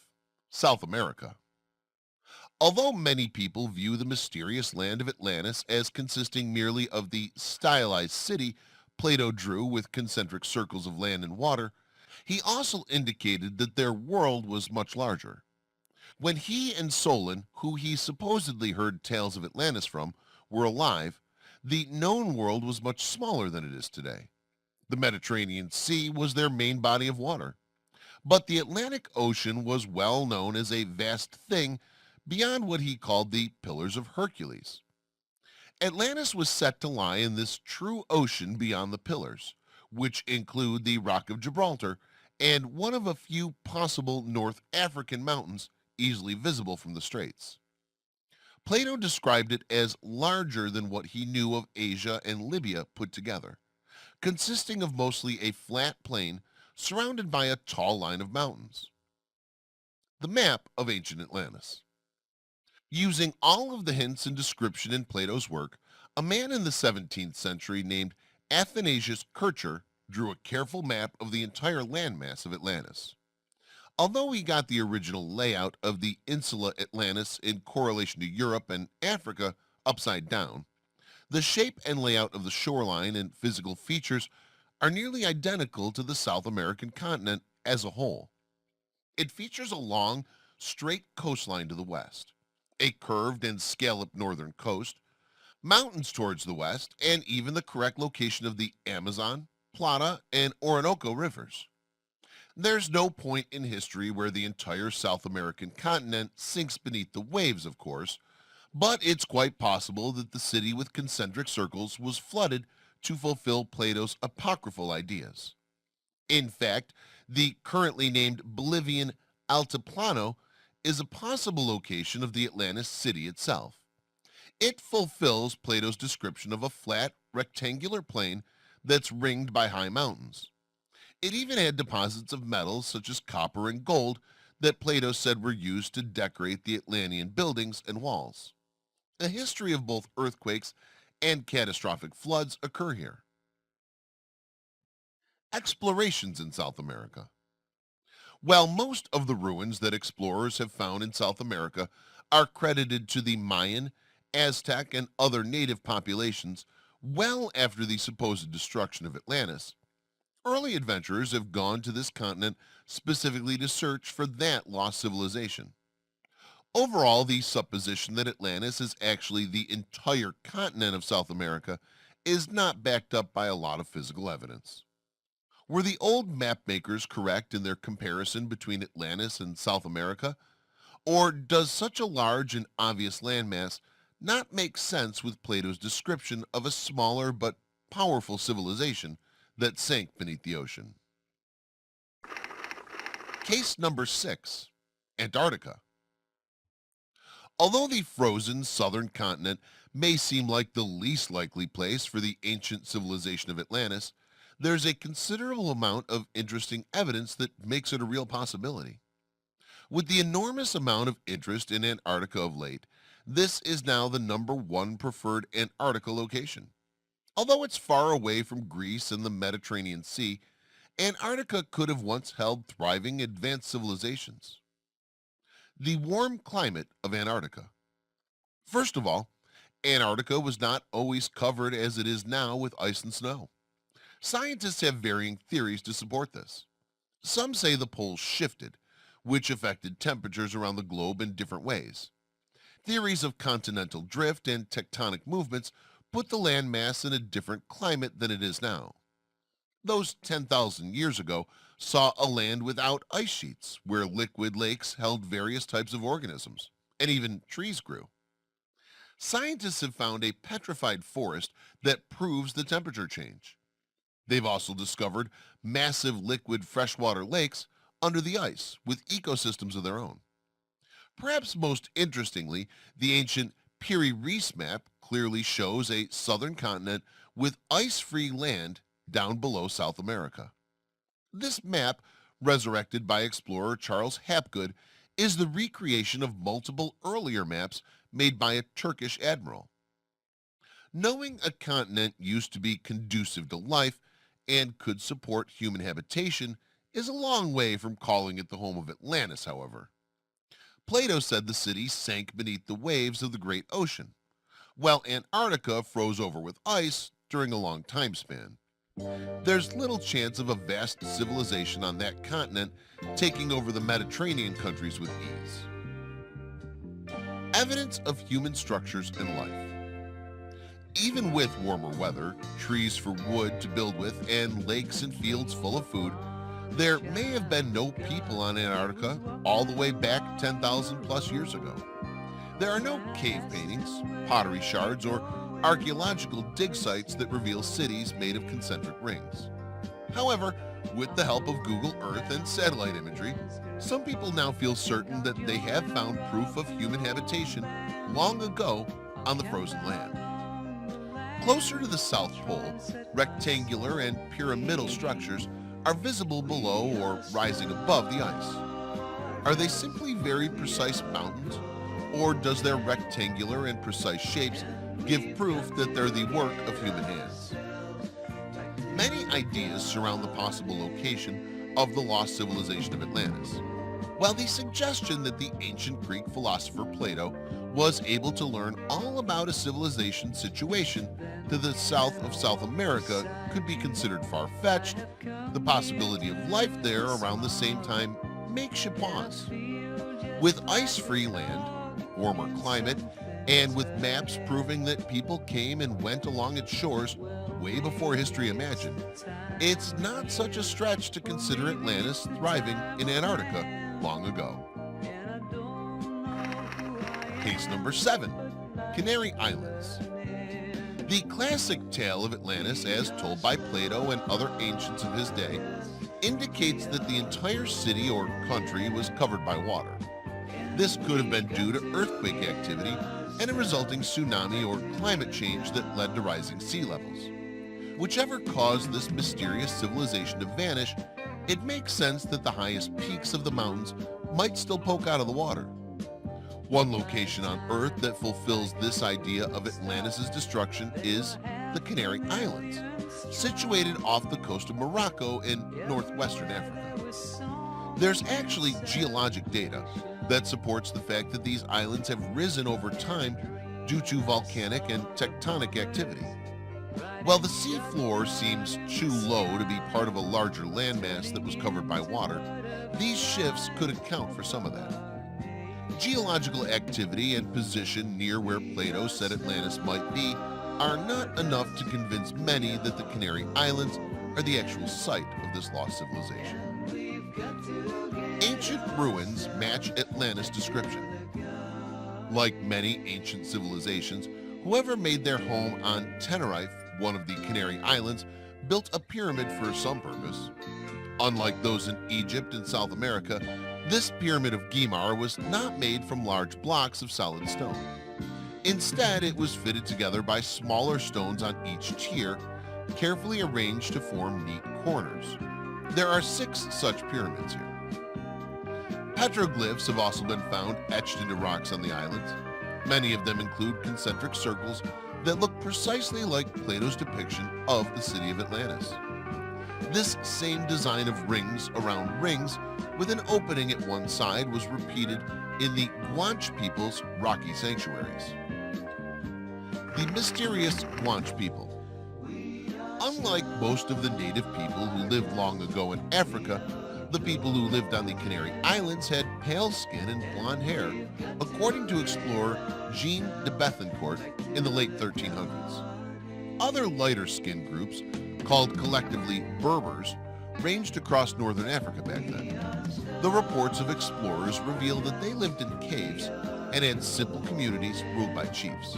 South America. Although many people view the mysterious land of Atlantis as consisting merely of the stylized city Plato drew with concentric circles of land and water, he also indicated that their world was much larger. When he and Solon, who he supposedly heard tales of Atlantis from, were alive, the known world was much smaller than it is today. The Mediterranean Sea was their main body of water, but the Atlantic Ocean was well known as a vast thing beyond what he called the Pillars of Hercules. Atlantis was set to lie in this true ocean beyond the pillars, which include the Rock of Gibraltar and one of a few possible North African mountains easily visible from the straits. Plato described it as larger than what he knew of Asia and Libya put together, consisting of mostly a flat plain surrounded by a tall line of mountains. The map of ancient Atlantis. Using all of the hints and description in Plato's work, a man in the 17th century named Athanasius Kircher drew a careful map of the entire landmass of Atlantis. Although he got the original layout of the insula Atlantis in correlation to Europe and Africa upside down, the shape and layout of the shoreline and physical features are nearly identical to the South American continent as a whole. It features a long, straight coastline to the west, a curved and scalloped northern coast, mountains towards the west, and even the correct location of the Amazon, Plata, and Orinoco rivers. There's no point in history where the entire South American continent sinks beneath the waves, of course, but it's quite possible that the city with concentric circles was flooded to fulfill Plato's apocryphal ideas. In fact, the currently named Bolivian Altiplano is a possible location of the Atlantis city itself. It fulfills Plato's description of a flat, rectangular plain that's ringed by high mountains. It even had deposits of metals such as copper and gold that Plato said were used to decorate the Atlantean buildings and walls. A history of both earthquakes and catastrophic floods occur here. Explorations in South America. While most of the ruins that explorers have found in South America are credited to the Mayan, Aztec, and other native populations well after the supposed destruction of Atlantis, early adventurers have gone to this continent specifically to search for that lost civilization. Overall, the supposition that Atlantis is actually the entire continent of South America is not backed up by a lot of physical evidence. Were the old map makers correct in their comparison between Atlantis and South America? Or does such a large and obvious landmass not make sense with Plato's description of a smaller but powerful civilization that sank beneath the ocean? Case number 6. Antarctica. Although the frozen southern continent may seem like the least likely place for the ancient civilization of Atlantis, there's a considerable amount of interesting evidence that makes it a real possibility. With the enormous amount of interest in Antarctica of late, this is now the #1 preferred Antarctica location. Although it's far away from Greece and the Mediterranean Sea, Antarctica could have once held thriving advanced civilizations. The warm climate of Antarctica. First of all, Antarctica was not always covered as it is now with ice and snow. Scientists have varying theories to support this. Some say the poles shifted, which affected temperatures around the globe in different ways. Theories of continental drift and tectonic movements put the landmass in a different climate than it is now. Those 10,000 years ago saw a land without ice sheets, where liquid lakes held various types of organisms, and even trees grew. Scientists have found a petrified forest that proves the temperature change. They've also discovered massive liquid freshwater lakes under the ice with ecosystems of their own. Perhaps most interestingly, the ancient Piri Reis map clearly shows a southern continent with ice-free land down below South America. This map, resurrected by explorer Charles Hapgood, is the recreation of multiple earlier maps made by a Turkish admiral. Knowing a continent used to be conducive to life and could support human habitation is a long way from calling it the home of Atlantis, however. Plato said the city sank beneath the waves of the great ocean, while Antarctica froze over with ice during a long time span. There's little chance of a vast civilization on that continent taking over the Mediterranean countries with ease. Evidence of human structures and life. Even with warmer weather, trees for wood to build with, and lakes and fields full of food, there may have been no people on Antarctica all the way back 10,000 plus years ago. There are no cave paintings, pottery shards, or archaeological dig sites that reveal cities made of concentric rings. However, with the help of Google Earth and satellite imagery, some people now feel certain that they have found proof of human habitation long ago on the frozen land. Closer to the South Pole, rectangular and pyramidal structures are visible below or rising above the ice. Are they simply very precise mountains, or does their rectangular and precise shapes give proof that they're the work of human hands? Many ideas surround the possible location of the lost civilization of Atlantis. While the suggestion that the ancient Greek philosopher Plato was able to learn all about a civilization situation to the south of South America could be considered far-fetched, the possibility of life there around the same time makes you pause. With ice-free land, warmer climate, and with maps proving that people came and went along its shores way before history imagined, it's not such a stretch to consider Atlantis thriving in Antarctica long ago. Case number 7, Canary Islands. The classic tale of Atlantis, as told by Plato and other ancients of his day, indicates that the entire city or country was covered by water. This could have been due to earthquake activity and a resulting tsunami or climate change that led to rising sea levels. Whichever caused this mysterious civilization to vanish, it makes sense that the highest peaks of the mountains might still poke out of the water. One location on Earth that fulfills this idea of Atlantis' destruction is the Canary Islands, situated off the coast of Morocco in northwestern Africa. There's actually geologic data that supports the fact that these islands have risen over time due to volcanic and tectonic activity. While the sea floor seems too low to be part of a larger landmass that was covered by water, these shifts could account for some of that. Geological activity and position near where Plato said Atlantis might be are not enough to convince many that the Canary Islands are the actual site of this lost civilization. Ancient ruins match Atlantis' description. Like many ancient civilizations, whoever made their home on Tenerife, one of the Canary Islands, built a pyramid for some purpose. Unlike those in Egypt and South America, this pyramid of Gimar was not made from large blocks of solid stone. Instead, it was fitted together by smaller stones on each tier, carefully arranged to form neat corners. There are 6 such pyramids here. Petroglyphs have also been found etched into rocks on the islands. Many of them include concentric circles that look precisely like Plato's depiction of the city of Atlantis. This same design of rings around rings with an opening at one side was repeated in the Guanche people's rocky sanctuaries. The mysterious Guanche people. Unlike most of the native people who lived long ago in Africa, the people who lived on the Canary Islands had pale skin and blonde hair, according to explorer Jean de Bethencourt in the late 1300s. Other lighter skinned groups, called collectively Berbers, ranged across northern Africa back then. The reports of explorers reveal that they lived in caves and had simple communities ruled by chiefs.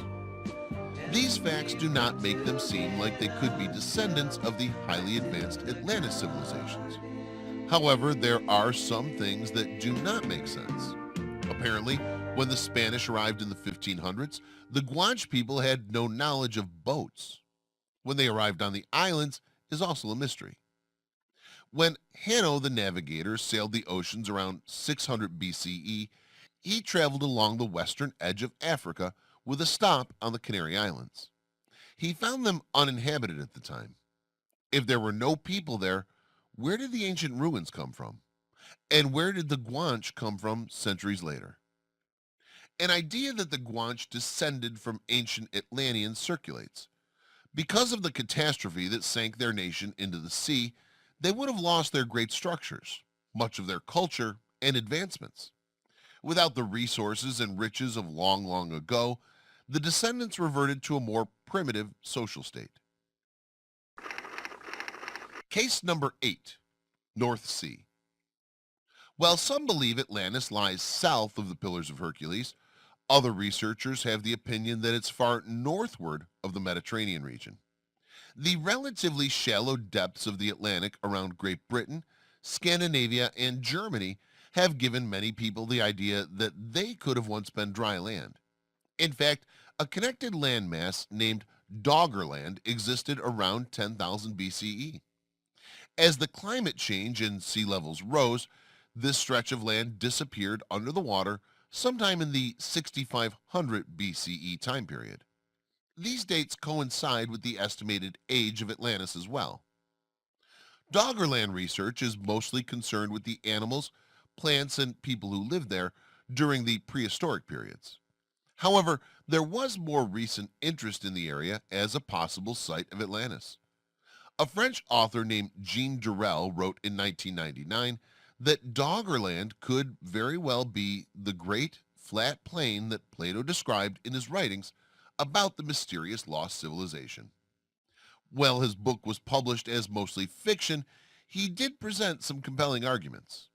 These facts do not make them seem like they could be descendants of the highly advanced Atlantis civilizations. However, there are some things that do not make sense. Apparently, when the Spanish arrived in the 1500s, the Guanche people had no knowledge of boats. When they arrived on the islands is also a mystery. When Hanno the Navigator sailed the oceans around 600 BCE, he traveled along the western edge of Africa with a stop on the Canary Islands. He found them uninhabited at the time. If there were no people there, where did the ancient ruins come from? And where did the Guanche come from centuries later? An idea that the Guanche descended from ancient Atlanteans circulates. Because of the catastrophe that sank their nation into the sea, they would have lost their great structures, much of their culture and advancements. Without the resources and riches of long, long ago, the descendants reverted to a more primitive social state. Case number 8, North Sea. While some believe Atlantis lies south of the Pillars of Hercules, other researchers have the opinion that it's far northward of the Mediterranean region. The relatively shallow depths of the Atlantic around Great Britain, Scandinavia, and Germany have given many people the idea that they could have once been dry land. In fact, a connected landmass named Doggerland existed around 10,000 BCE. As the climate change and sea levels rose, this stretch of land disappeared under the water sometime in the 6500 BCE time period. These dates coincide with the estimated age of Atlantis as well. Doggerland research is mostly concerned with the animals, plants, and people who lived there during the prehistoric periods. However, there was more recent interest in the area as a possible site of Atlantis. A French author named Jean Durel wrote in 1999 that Doggerland could very well be the great flat plain that Plato described in his writings about the mysterious lost civilization. While his book was published as mostly fiction, he did present some compelling arguments.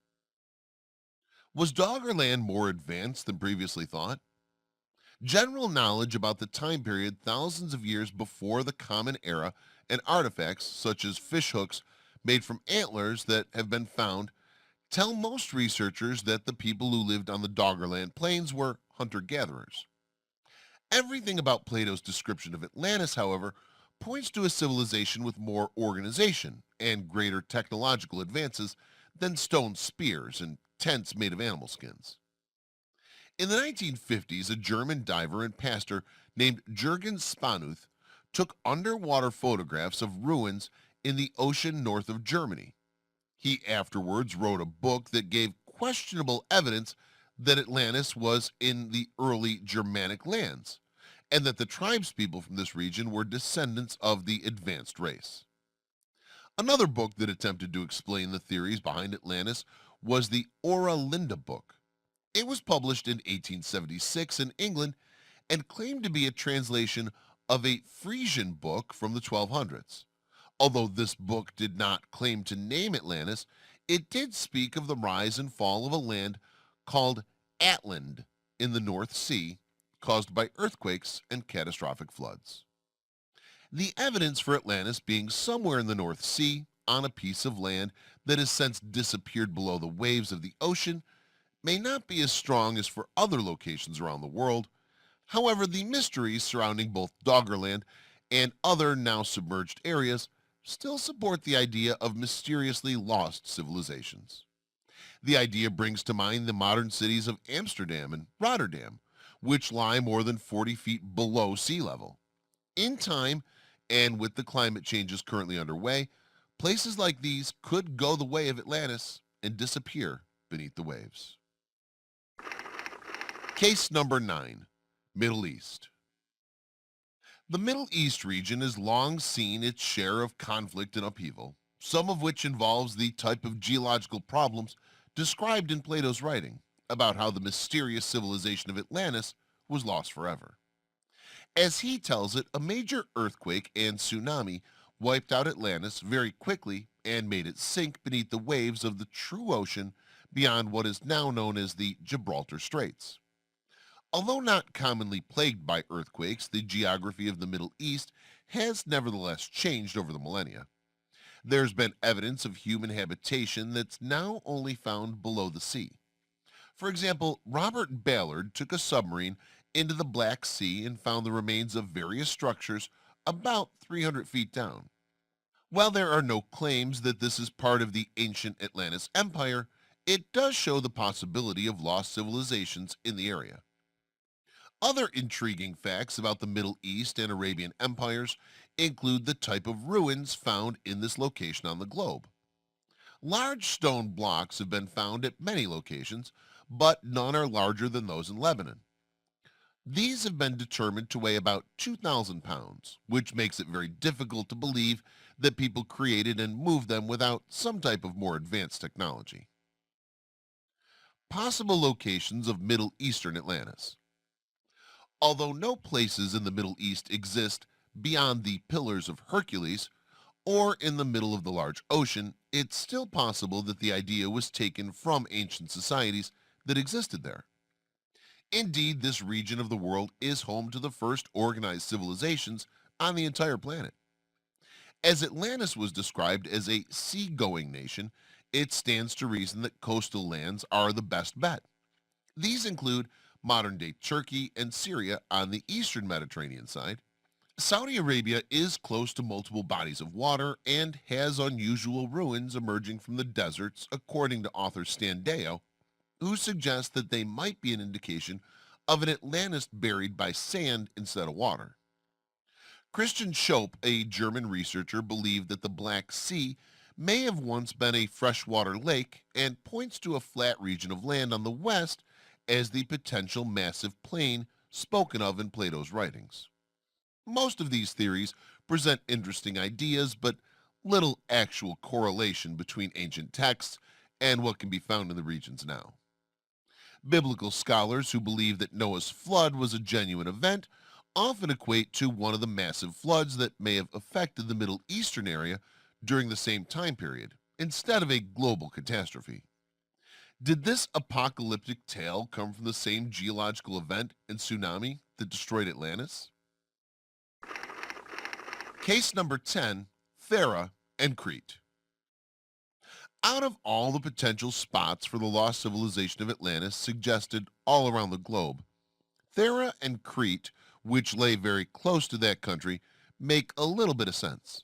Was Doggerland more advanced than previously thought? General knowledge about the time period thousands of years before the Common Era and artifacts such as fish hooks made from antlers that have been found tell most researchers that the people who lived on the Doggerland plains were hunter-gatherers. Everything about Plato's description of Atlantis, however, points to a civilization with more organization and greater technological advances than stone spears and tents made of animal skins. In the 1950s, a German diver and pastor named Jürgen Spanuth took underwater photographs of ruins in the ocean north of Germany. He afterwards wrote a book that gave questionable evidence that Atlantis was in the early Germanic lands, and that the tribespeople from this region were descendants of the advanced race. Another book that attempted to explain the theories behind Atlantis was the Ora Linda book. It was published in 1876 in England and claimed to be a translation of a Frisian book from the 1200s. Although this book did not claim to name Atlantis, it did speak of the rise and fall of a land called Atland in the North Sea, caused by earthquakes and catastrophic floods. The evidence for Atlantis being somewhere in the North Sea, on a piece of land that has since disappeared below the waves of the ocean, may not be as strong as for other locations around the world. However, the mysteries surrounding both Doggerland and other now submerged areas still support the idea of mysteriously lost civilizations. The idea brings to mind the modern cities of Amsterdam and Rotterdam, which lie more than 40 feet below sea level. In time, and with the climate changes currently underway, places like these could go the way of Atlantis and disappear beneath the waves. Case number 9, Middle East. The Middle East region has long seen its share of conflict and upheaval, some of which involves the type of geological problems described in Plato's writing about how the mysterious civilization of Atlantis was lost forever. As he tells it, a major earthquake and tsunami wiped out Atlantis very quickly and made it sink beneath the waves of the true ocean beyond what is now known as the Gibraltar Straits. Although not commonly plagued by earthquakes, the geography of the Middle East has nevertheless changed over the millennia. There's been evidence of human habitation that's now only found below the sea. For example, Robert Ballard took a submarine into the Black Sea and found the remains of various structures about 300 feet down. While there are no claims that this is part of the ancient Atlantis Empire, it does show the possibility of lost civilizations in the area. Other intriguing facts about the Middle East and Arabian empires include the type of ruins found in this location on the globe. Large stone blocks have been found at many locations, but none are larger than those in Lebanon. These have been determined to weigh about 2,000 pounds, which makes it very difficult to believe that people created and moved them without some type of more advanced technology. Possible locations of Middle Eastern Atlantis. Although no places in the Middle East exist beyond the Pillars of Hercules or in the middle of the large ocean, it's still possible that the idea was taken from ancient societies that existed there. Indeed, this region of the world is home to the first organized civilizations on the entire planet. As Atlantis was described as a sea-going nation, it stands to reason that coastal lands are the best bet. These include modern-day Turkey and Syria on the eastern Mediterranean side. Saudi Arabia is close to multiple bodies of water and has unusual ruins emerging from the deserts, according to author Stan Deyo, who suggests that they might be an indication of an Atlantis buried by sand instead of water. Christian Schoep, a German researcher, believed that the Black Sea may have once been a freshwater lake and points to a flat region of land on the west as the potential massive plain spoken of in Plato's writings. Most of these theories present interesting ideas, but little actual correlation between ancient texts and what can be found in the regions now. Biblical scholars who believe that Noah's flood was a genuine event often equate to one of the massive floods that may have affected the Middle Eastern area during the same time period, instead of a global catastrophe. Did this apocalyptic tale come from the same geological event and tsunami that destroyed Atlantis? Case number 10, Thera and Crete. Out of all the potential spots for the lost civilization of Atlantis suggested all around the globe, Thera and Crete, which lay very close to that country, make a little bit of sense.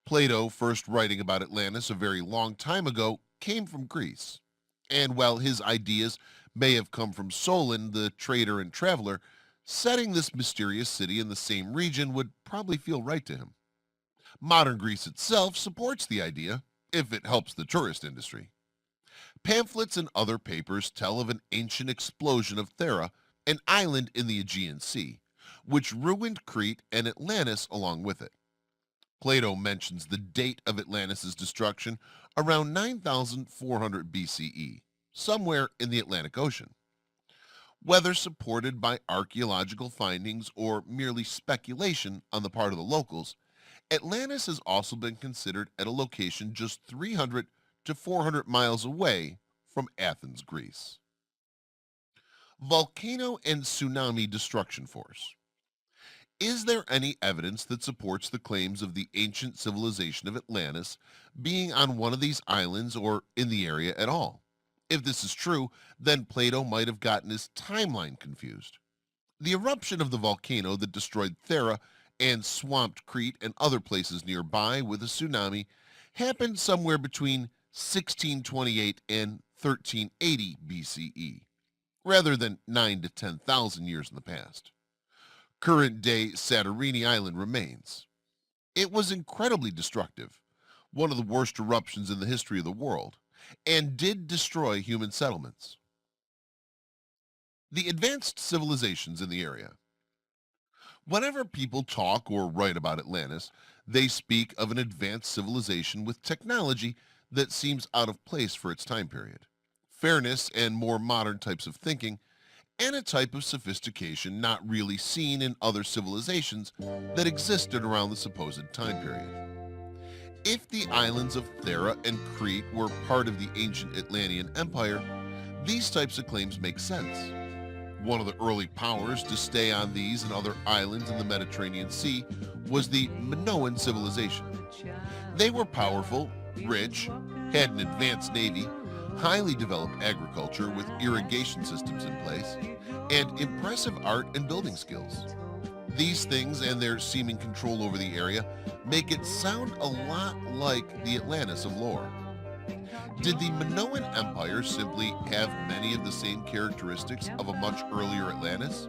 Plato, first writing about Atlantis a very long time ago, came from Greece. And while his ideas may have come from Solon, the trader and traveler, setting this mysterious city in the same region would probably feel right to him. Modern Greece itself supports the idea, if it helps the tourist industry. Pamphlets and other papers tell of an ancient explosion of Thera, an island in the Aegean Sea, which ruined Crete and Atlantis along with it. Plato mentions the date of Atlantis' destruction around 9,400 BCE, somewhere in the Atlantic Ocean. Whether supported by archaeological findings or merely speculation on the part of the locals, Atlantis has also been considered at a location just 300 to 400 miles away from Athens, Greece. Volcano and tsunami destruction force. Is there any evidence that supports the claims of the ancient civilization of Atlantis being on one of these islands or in the area at all? If this is true, then Plato might have gotten his timeline confused. The eruption of the volcano that destroyed Thera and swamped Crete and other places nearby with a tsunami happened somewhere between 1628 and 1380 BCE, rather than 9 to 10,000 years in the past. Current-day Santorini Island remains. It was incredibly destructive, one of the worst eruptions in the history of the world, and did destroy human settlements. The advanced civilizations in the area. Whenever people talk or write about Atlantis, they speak of an advanced civilization with technology that seems out of place for its time period, fairness and more modern types of thinking, and a type of sophistication not really seen in other civilizations that existed around the supposed time period. If the islands of Thera and Crete were part of the ancient Atlantean Empire, these types of claims make sense. One of the early powers to stay on these and other islands in the Mediterranean Sea was the Minoan civilization. They were powerful, rich, had an advanced navy, highly developed agriculture with irrigation systems in place, and impressive art and building skills. These things and their seeming control over the area make it sound a lot like the Atlantis of lore. Did the Minoan Empire simply have many of the same characteristics of a much earlier Atlantis?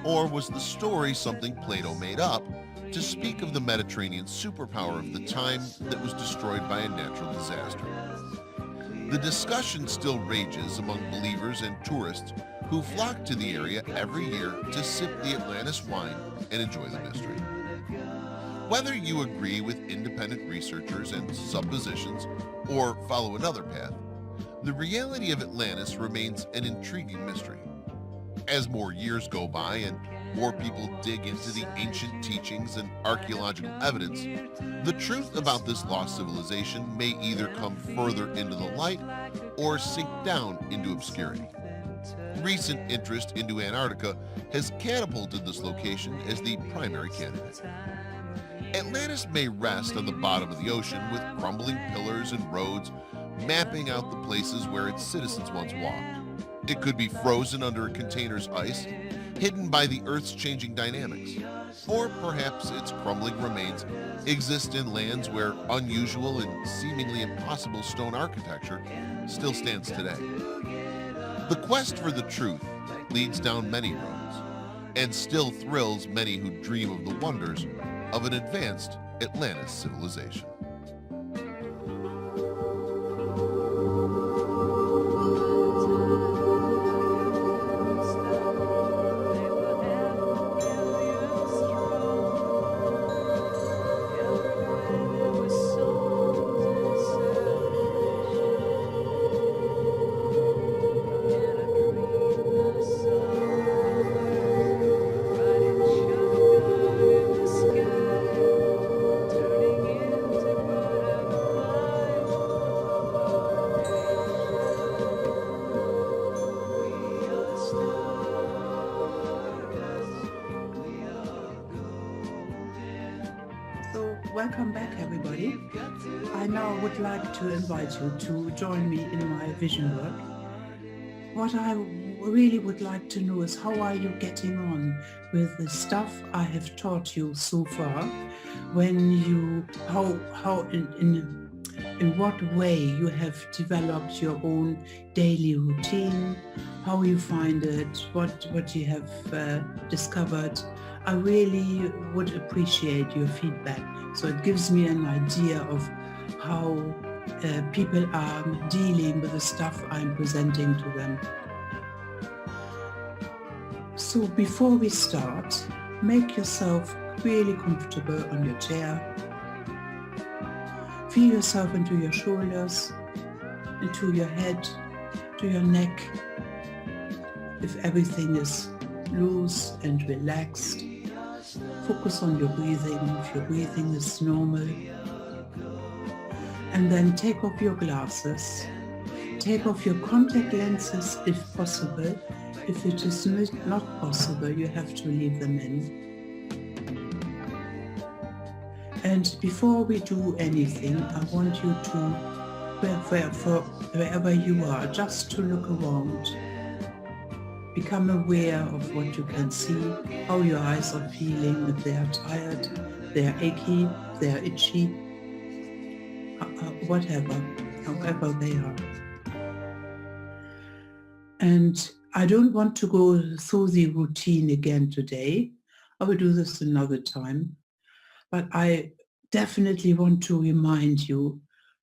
Or was the story something Plato made up to speak of the Mediterranean superpower of the time that was destroyed by a natural disaster? The discussion still rages among believers and tourists who flock to the area every year to sip the Atlantis wine and enjoy the mystery. Whether you agree with independent researchers and suppositions or follow another path, the reality of Atlantis remains an intriguing mystery. As more years go by and more people dig into the ancient teachings and archaeological evidence, the truth about this lost civilization may either come further into the light or sink down into obscurity. Recent interest into Antarctica has catapulted this location as the primary candidate. Atlantis may rest on the bottom of the ocean with crumbling pillars and roads mapping out the places where its citizens once walked. It could be frozen under a container's ice, hidden by the Earth's changing dynamics. Or perhaps its crumbling remains exist in lands where unusual and seemingly impossible stone architecture still stands today. The quest for the truth leads down many roads and still thrills many who dream of the wonders of an advanced Atlantis civilization. Welcome back, everybody. I now would like to invite you to join me in my vision work. What I really would like to know is how are you getting on with the stuff I have taught you so far, when you, in what way you have developed your own daily routine, how you find it, what you have discovered. I really would appreciate your feedback. So it gives me an idea of how people are dealing with the stuff I'm presenting to them. So before we start, make yourself really comfortable on your chair. Feel yourself into your shoulders, into your head, to your neck. If everything is loose and relaxed, focus on your breathing, if your breathing is normal. And then take off your glasses. Take off your contact lenses if possible. If it is not possible, you have to leave them in. And before we do anything, I want you to, wherever you are, just to look around. Become aware of what you can see, how your eyes are feeling, if they are tired, they are achy, they are itchy, whatever, however they are. And I don't want to go through the routine again today. I will do this another time. But I definitely want to remind you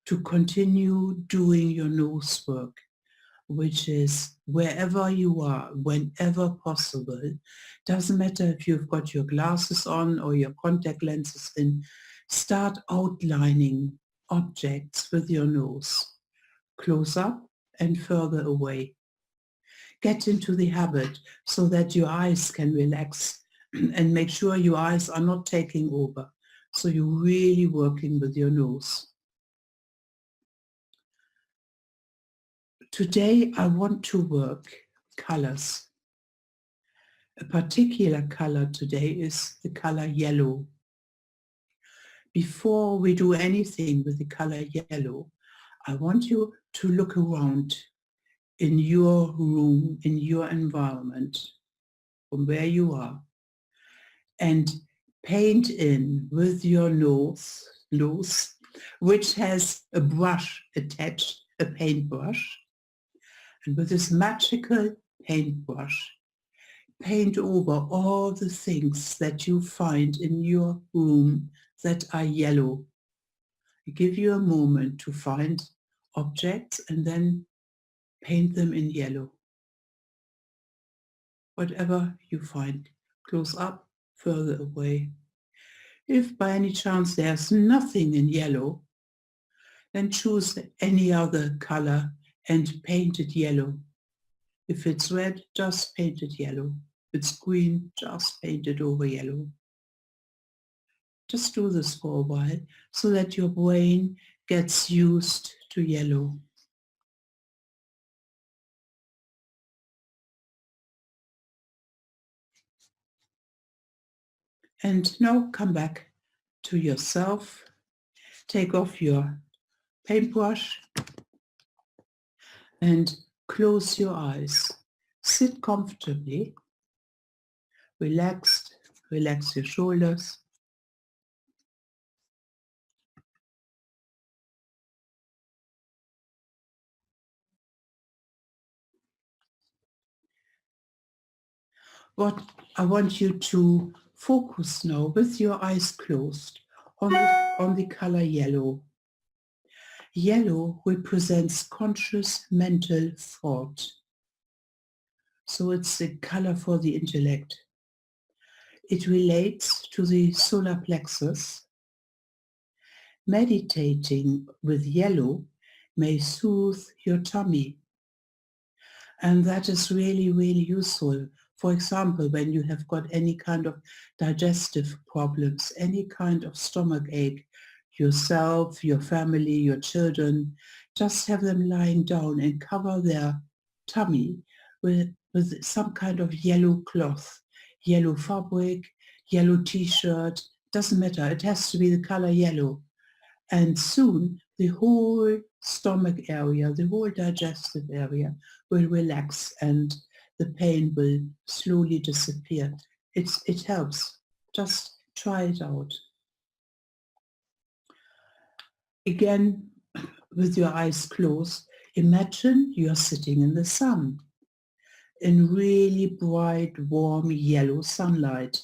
to continue doing your nose work, which is wherever you are, whenever possible. Doesn't matter if you've got your glasses on or your contact lenses in, start outlining objects with your nose, close up and further away. Get into the habit so that your eyes can relax and make sure your eyes are not taking over. So you're really working with your nose. Today I want to work colors. A particular color today is the color yellow. before we do anything with the color yellow, I want you to look around in your room, in your environment, from where you are, and paint in with your nose, which has a brush attached, a paintbrush. And with this magical paintbrush, paint over all the things that you find in your room that are yellow. I give you a moment to find objects and then paint them in yellow. Whatever you find, close up, further away. If by any chance there's nothing in yellow, then choose any other color and paint it yellow. If it's red, just paint it yellow. If it's green, just paint it over yellow. Just do this for a while so that your brain gets used to yellow. And now come back to yourself. Take off your paintbrush and close your eyes. Sit comfortably, relaxed, relax your shoulders. What I want you to focus now with your eyes closed on the color yellow. Yellow represents conscious mental thought. So it's the color for the intellect. It relates to the solar plexus. Meditating with yellow may soothe your tummy. And that is really, really useful. For example, when you have got any kind of digestive problems, any kind of stomach ache, yourself, your family, your children, just have them lying down and cover their tummy with some kind of yellow cloth, yellow fabric, yellow t-shirt, doesn't matter, it has to be the color yellow. And soon the whole stomach area, the whole digestive area will relax and the pain will slowly disappear. It helps. Just try it out. Again, with your eyes closed, imagine you're sitting in the sun, in really bright, warm, yellow sunlight.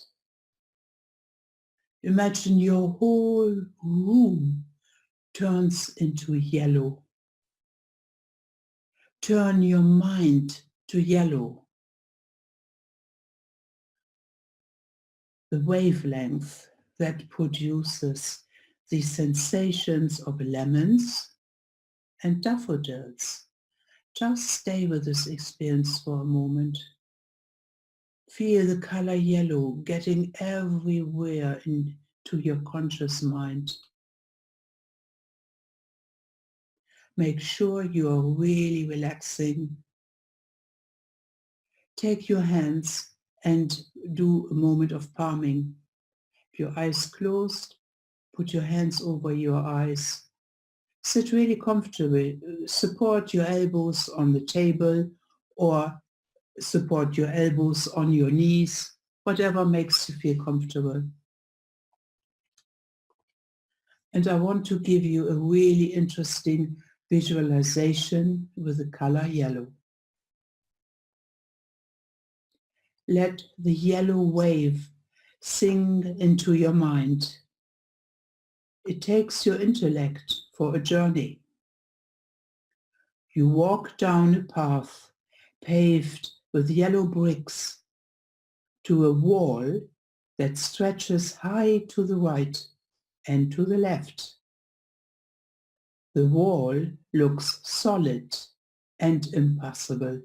Imagine your whole room turns into yellow. Turn your mind to yellow. The wavelength that produces the sensations of lemons and daffodils. Just stay with this experience for a moment. Feel the color yellow getting everywhere into your conscious mind. Make sure you are really relaxing. Take your hands and do a moment of palming. Your eyes closed, put your hands over your eyes. Sit really comfortably. Support your elbows on the table or support your elbows on your knees, whatever makes you feel comfortable. And I want to give you a really interesting visualization with the color yellow. Let the yellow wave sink into your mind. It takes your intellect for a journey. You walk down a path paved with yellow bricks to a wall that stretches high to the right and to the left. The wall looks solid and impassable.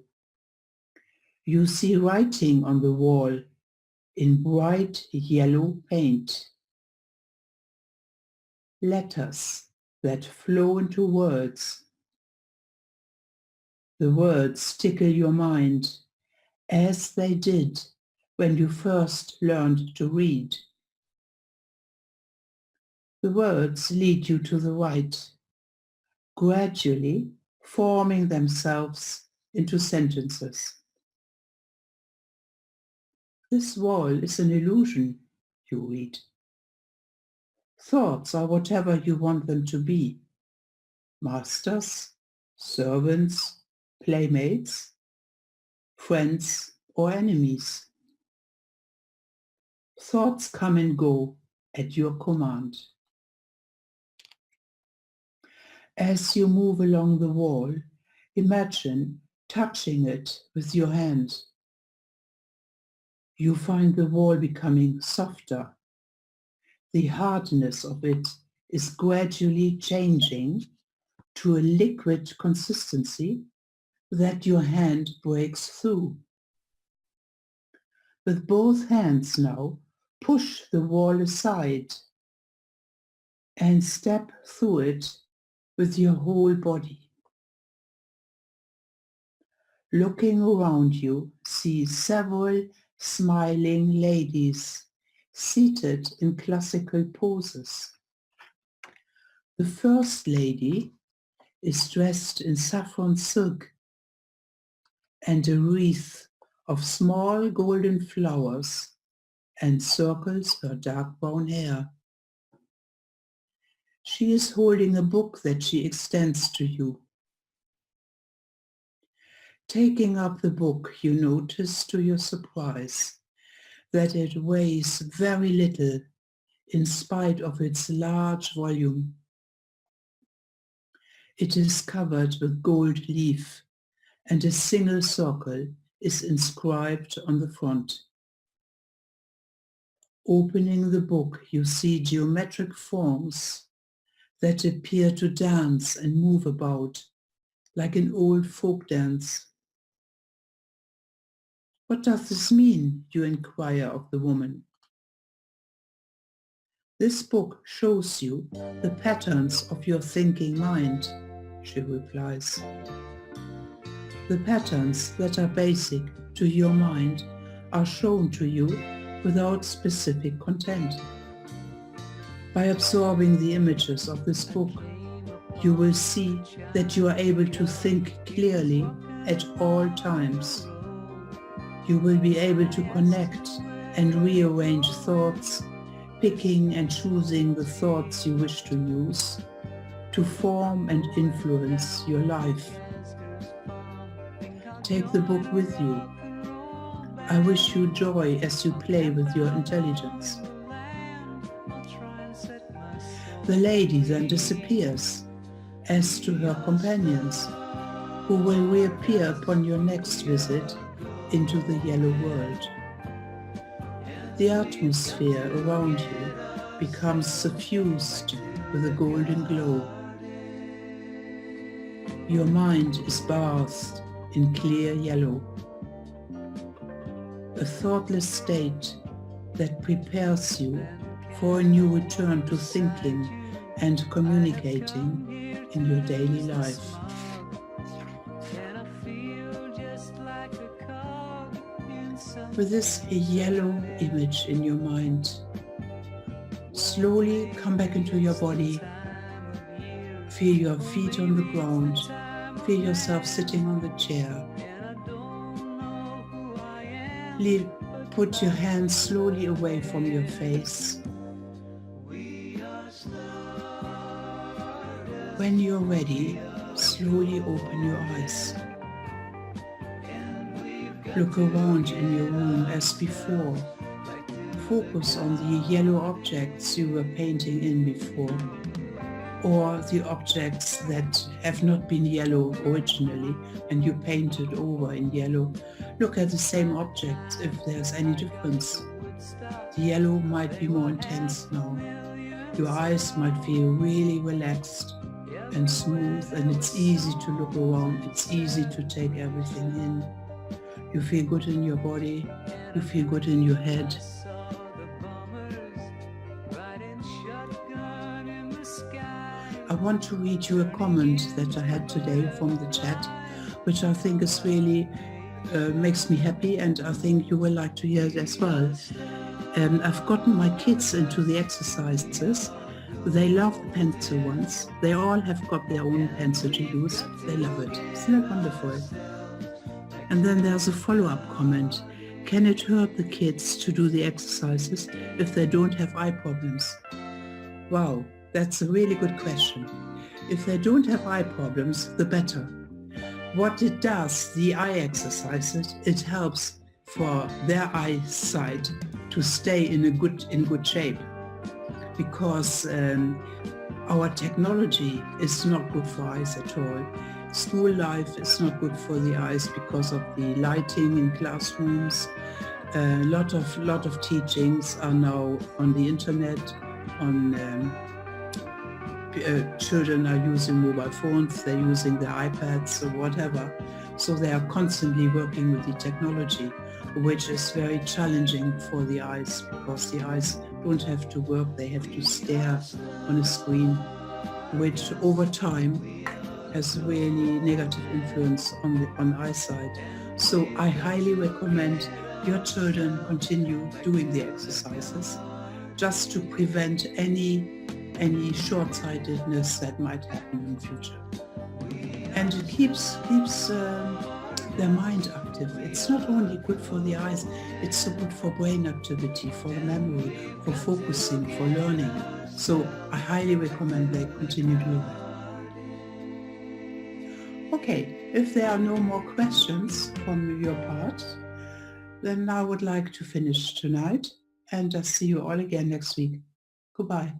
You see writing on the wall in bright yellow paint. Letters that flow into words. The words tickle your mind as they did when you first learned to read. The words lead you to the right, gradually forming themselves into sentences. This wall is an illusion, you read. Thoughts are whatever you want them to be. Masters, servants, playmates, friends or enemies. Thoughts come and go at your command. As you move along the wall, imagine touching it with your hand. You find the wall becoming softer. The hardness of it is gradually changing to a liquid consistency that your hand breaks through. With both hands now, push the wall aside and step through it with your whole body. Looking around you, see several smiling ladies seated in classical poses. The first lady is dressed in saffron silk and a wreath of small golden flowers encircles her dark brown hair. She is holding a book that she extends to you. Taking up the book, you notice to your surprise that it weighs very little in spite of its large volume. It is covered with gold leaf and a single circle is inscribed on the front. Opening the book, you see geometric forms that appear to dance and move about like an old folk dance. What does this mean? You inquire of the woman. This book shows you the patterns of your thinking mind, she replies. The patterns that are basic to your mind are shown to you without specific content. By absorbing the images of this book, you will see that you are able to think clearly at all times. You will be able to connect and rearrange thoughts, picking and choosing the thoughts you wish to use to form and influence your life. Take the book with you. I wish you joy as you play with your intelligence. The lady then disappears, as to her companions, who will reappear upon your next visit into the yellow world. The atmosphere around you becomes suffused with a golden glow. Your mind is bathed in clear yellow, a thoughtless state that prepares you for a new return to thinking and communicating in your daily life. With this yellow image in your mind, slowly come back into your body. Feel your feet on the ground. Feel yourself sitting on the chair. Put your hands slowly away from your face. When you're ready, slowly open your eyes. Look around in your room as before. Focus on the yellow objects you were painting in before, or the objects that have not been yellow originally and you painted over in yellow. Look at the same objects if there's any difference. The yellow might be more intense now. Your eyes might feel really relaxed and smooth, and it's easy to look around. It's easy to take everything in. You feel good in your body. You feel good in your head. I want to read you a comment that I had today from the chat, which I think is really makes me happy, and I think you will like to hear it as well. I've gotten my kids into the exercises, They love the pencil ones. They all have got their own pencil to use. They love it. Isn't that wonderful? And then there's a follow-up comment. Can it hurt the kids to do the exercises if they don't have eye problems? Wow, that's a really good question. If they don't have eye problems, the better. What it does, the eye exercises, it helps for their eyesight to stay in good shape, because our technology is not good for eyes at all. School life is not good for the eyes because of the lighting in classrooms. A lot of teachings are now on the internet. Children are using mobile phones, they're using their iPads or whatever. So they are constantly working with the technology, which is very challenging for the eyes, because the eyes don't have to work, they have to stare on a screen, which over time has really negative influence on eyesight. So I highly recommend your children continue doing the exercises just to prevent any short-sightedness that might happen in the future. And it keeps their mind active. It's not only good for the eyes, it's so good for brain activity, for the memory, for focusing, for learning. So I highly recommend they continue doing that. Okay, if there are no more questions from your part, then I would like to finish tonight and just see you all again next week. Goodbye.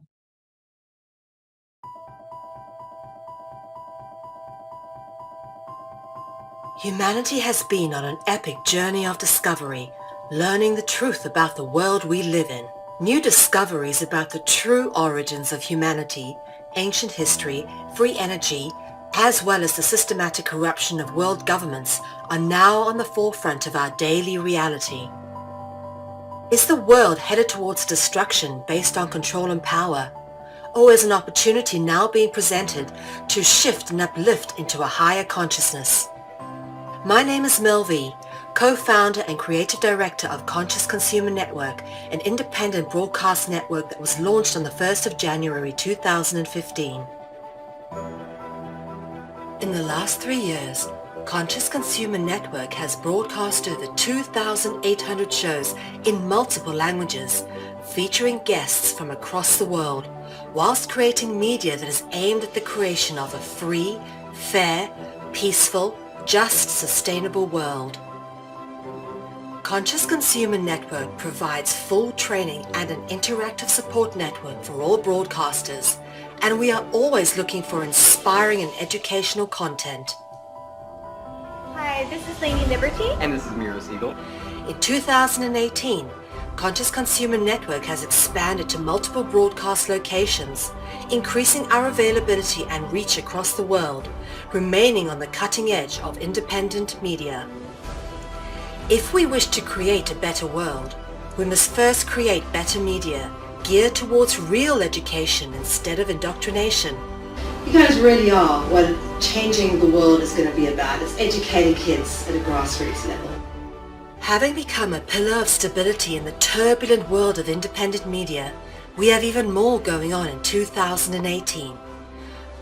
Humanity has been on an epic journey of discovery, learning the truth about the world we live in. New discoveries about the true origins of humanity, ancient history, free energy, as well as the systematic corruption of world governments are now on the forefront of our daily reality. Is the world headed towards destruction based on control and power? Or is an opportunity now being presented to shift and uplift into a higher consciousness? My name is Mel V, co-founder and creative director of Conscious Consumer Network, an independent broadcast network that was launched on the 1st of January 2015. In the last 3 years, Conscious Consumer Network has broadcast over 2,800 shows in multiple languages, featuring guests from across the world, whilst creating media that is aimed at the creation of a free, fair, peaceful, just, sustainable world. Conscious Consumer Network provides full training and an interactive support network for all broadcasters, and we are always looking for inspiring and educational content. Hi, this is Lady Liberty. And this is Miro Siegel. In 2018, Conscious Consumer Network has expanded to multiple broadcast locations, increasing our availability and reach across the world, remaining on the cutting edge of independent media. If we wish to create a better world, we must first create better media, geared towards real education instead of indoctrination. You guys really are what changing the world is going to be about. It's educating kids at a grassroots level. Having become a pillar of stability in the turbulent world of independent media, we have even more going on in 2018.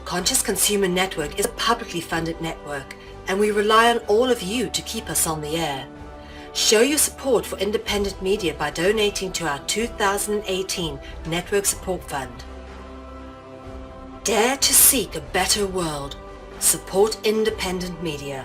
Conscious Consumer Network is a publicly funded network, and we rely on all of you to keep us on the air. Show your support for independent media by donating to our 2018 Network Support Fund. Dare to seek a better world. Support independent media.